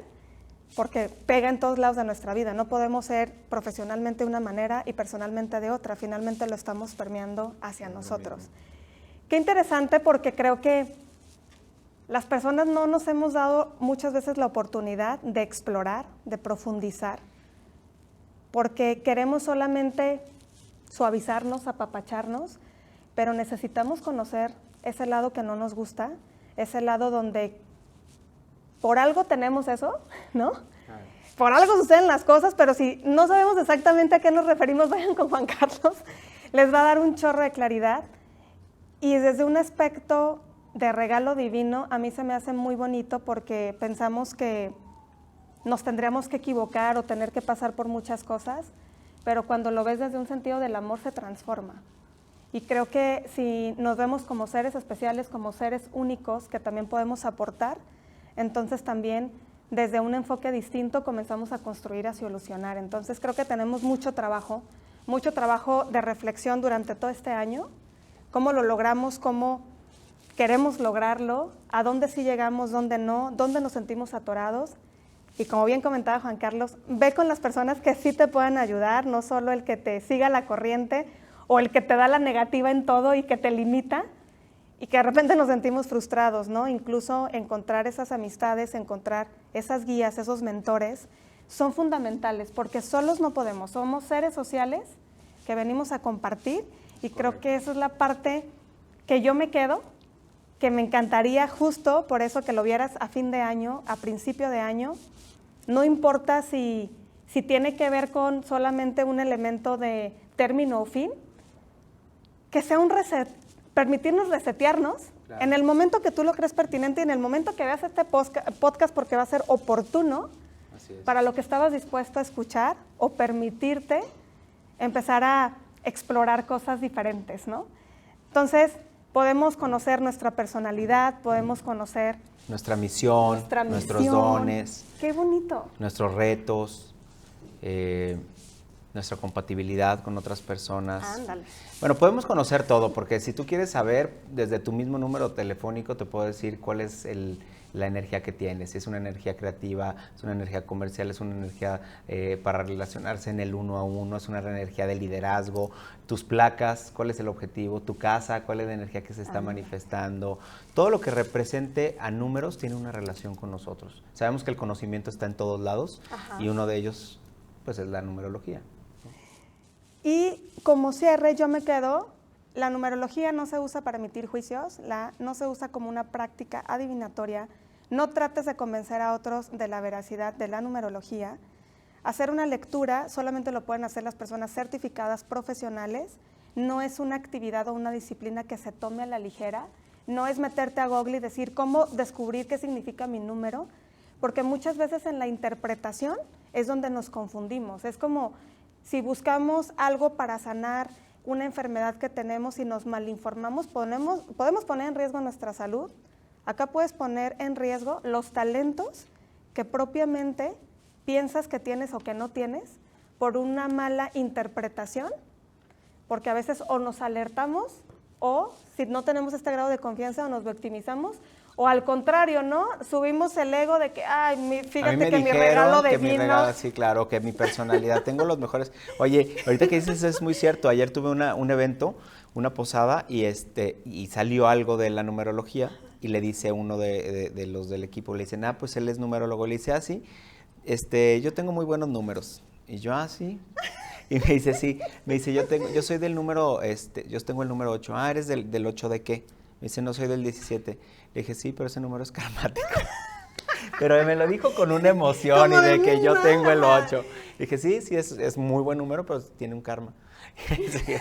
porque pega en todos lados de nuestra vida. No podemos ser profesionalmente de una manera y personalmente de otra, finalmente lo estamos permeando hacia nosotros. Qué interesante, porque creo que las personas no nos hemos dado muchas veces la oportunidad de explorar, de profundizar, porque queremos solamente suavizarnos, apapacharnos, pero necesitamos conocer ese lado que no nos gusta, ese lado donde por algo tenemos eso, ¿no? Por algo suceden las cosas, pero si no sabemos exactamente a qué nos referimos, vayan con Juan Carlos, les va a dar un chorro de claridad. Y desde un aspecto de regalo divino, a mí se me hace muy bonito, porque pensamos que nos tendríamos que equivocar o tener que pasar por muchas cosas, pero cuando lo ves desde un sentido del amor se transforma. Y creo que si nos vemos como seres especiales, como seres únicos que también podemos aportar, entonces también desde un enfoque distinto comenzamos a construir, a solucionar. Entonces creo que tenemos mucho trabajo de reflexión durante todo este año, cómo lo logramos, cómo queremos lograrlo, a dónde sí llegamos, dónde no, dónde nos sentimos atorados. Y como bien comentaba Juan Carlos, ve con las personas que sí te puedan ayudar, no solo el que te siga la corriente o el que te da la negativa en todo y que te limita y que de repente nos sentimos frustrados, ¿no? Incluso encontrar esas amistades, encontrar esas guías, esos mentores, son fundamentales, porque solos no podemos. Somos seres sociales que venimos a compartir, Y creo que esa es la parte que yo me quedo, que me encantaría justo por eso que lo vieras a fin de año, a principio de año. No importa si tiene que ver con solamente un elemento de término o fin, que sea un reset, permitirnos resetearnos en el momento que tú lo crees pertinente y en el momento que veas este podcast porque va a ser oportuno para lo que estabas dispuesto a escuchar o permitirte empezar a explorar cosas diferentes, ¿no? Entonces, podemos conocer nuestra personalidad, podemos conocer nuestra misión, nuestros dones. ¡Qué bonito! Nuestros retos, nuestra compatibilidad con otras personas. Ándale. Bueno, podemos conocer todo, porque si tú quieres saber, desde tu mismo número telefónico te puedo decir cuál es la energía que tienes. Si es una energía creativa, es una energía comercial, es una energía para relacionarse en el uno a uno, es una energía de liderazgo, tus placas, cuál es el objetivo, tu casa, cuál es la energía que se está manifestando. Todo lo que represente a números tiene una relación con nosotros. Sabemos que el conocimiento está en todos lados. Ajá. Y uno de ellos pues es la numerología. Y como cierre yo me quedo, la numerología no se usa para emitir juicios, no se usa como una práctica adivinatoria. No trates de convencer a otros de la veracidad de la numerología. Hacer una lectura solamente lo pueden hacer las personas certificadas profesionales. No es una actividad o una disciplina que se tome a la ligera. No es meterte a Google y decir cómo descubrir qué significa mi número, porque muchas veces en la interpretación es donde nos confundimos. Es como si buscamos algo para sanar una enfermedad que tenemos y nos malinformamos, podemos poner en riesgo nuestra salud. Acá puedes poner en riesgo los talentos que propiamente piensas que tienes o que no tienes por una mala interpretación, porque a veces o nos alertamos o si no tenemos este grado de confianza o nos victimizamos, o al contrario, ¿no? Subimos el ego de que, ay, fíjate que mi regalo de vino. Sí, claro, que mi personalidad, tengo los mejores. Oye, ahorita que dices es muy cierto. Ayer tuve un evento, una posada, y salió algo de la numerología, y le dice uno de los del equipo, le dicen, pues él es numerólogo. Le dice, sí, yo tengo muy buenos números. Y yo, sí. Y me dice, sí, yo soy del número, yo tengo el número 8. ¿Eres del 8 de qué? Me dice, no, soy del 17. Le dije, sí, pero ese número es karmático. Pero me lo dijo con una emoción y de que yo tengo el 8. Le dije, sí, es muy buen número, pero tiene un karma. Entonces,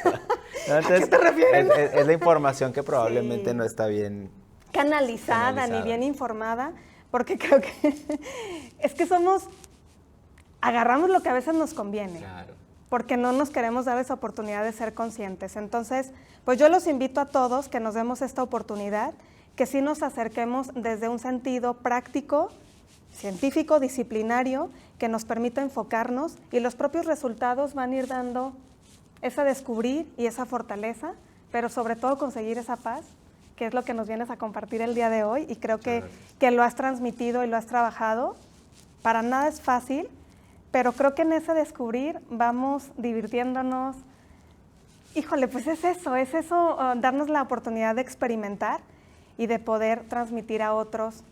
¿a qué te refieres? Es la información que probablemente no está bien canalizada ni bien informada, porque creo que es que agarramos lo que a veces nos conviene. Claro. Porque no nos queremos dar esa oportunidad de ser conscientes. Entonces, pues yo los invito a todos que nos demos esta oportunidad, que sí nos acerquemos desde un sentido práctico, científico, disciplinario, que nos permita enfocarnos y los propios resultados van a ir dando esa descubrir y esa fortaleza, pero sobre todo conseguir esa paz, que es lo que nos vienes a compartir el día de hoy y creo que lo has transmitido y lo has trabajado. Para nada es fácil, pero creo que en ese descubrir vamos divirtiéndonos. Híjole, pues es eso, darnos la oportunidad de experimentar y de poder transmitir a otros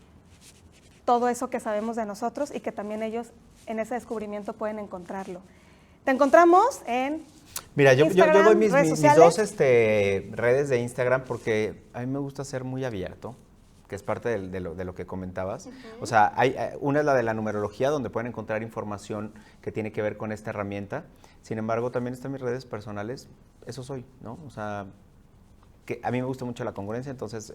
todo eso que sabemos de nosotros y que también ellos en ese descubrimiento pueden encontrarlo. Te encontramos en Mira, yo doy mis dos redes de Instagram porque a mí me gusta ser muy abierto, que es parte de lo que comentabas. O sea, una es la de la numerología, donde pueden encontrar información que tiene que ver con esta herramienta. Sin embargo, también están mis redes personales. Eso soy, ¿no? O sea, que a mí me gusta mucho la congruencia, entonces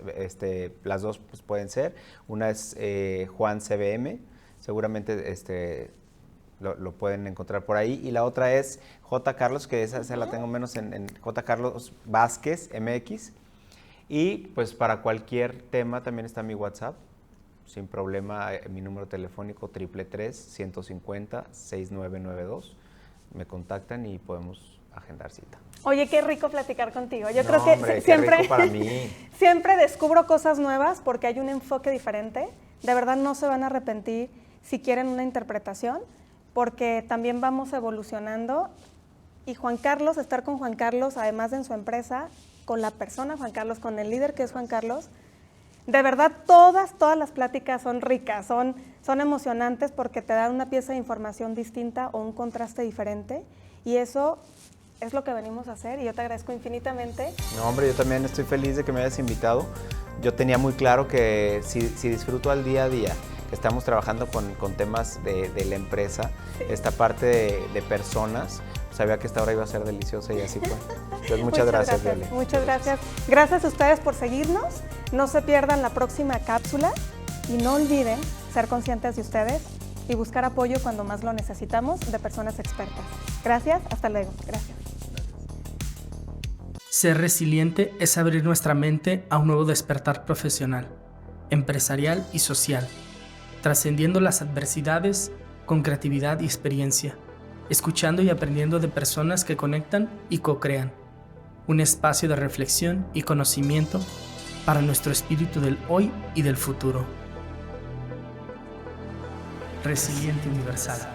las dos pues, pueden ser. Una es Juan CBM, seguramente lo pueden encontrar por ahí. Y la otra es J. Carlos, que esa la tengo menos en J. Carlos Vázquez MX. Y pues para cualquier tema también está mi WhatsApp, sin problema, mi número telefónico 333-150-6992. Me contactan y podemos agendar cita. Oye, qué rico platicar contigo. Yo creo que siempre, rico para mí. Siempre descubro cosas nuevas porque hay un enfoque diferente. De verdad no se van a arrepentir si quieren una interpretación, porque también vamos evolucionando. Y Juan Carlos, estar con Juan Carlos, además de en su empresa, con la persona Juan Carlos, con el líder que es Juan Carlos, de verdad todas las pláticas son ricas, son emocionantes porque te dan una pieza de información distinta o un contraste diferente y eso es lo que venimos a hacer y yo te agradezco infinitamente. No, hombre, yo también estoy feliz de que me hayas invitado. Yo tenía muy claro que si disfruto al día a día, que estamos trabajando con temas de la empresa, esta parte de personas, sabía que esta hora iba a ser deliciosa y así fue. Entonces, muchas gracias, Viole. Muchas gracias. Gracias a ustedes por seguirnos. No se pierdan la próxima cápsula y no olviden ser conscientes de ustedes y buscar apoyo cuando más lo necesitamos de personas expertas. Gracias, hasta luego. Gracias. Ser resiliente es abrir nuestra mente a un nuevo despertar profesional, empresarial y social, trascendiendo las adversidades con creatividad y experiencia, escuchando y aprendiendo de personas que conectan y co-crean. Un espacio de reflexión y conocimiento para nuestro espíritu del hoy y del futuro. Resiliente Universal.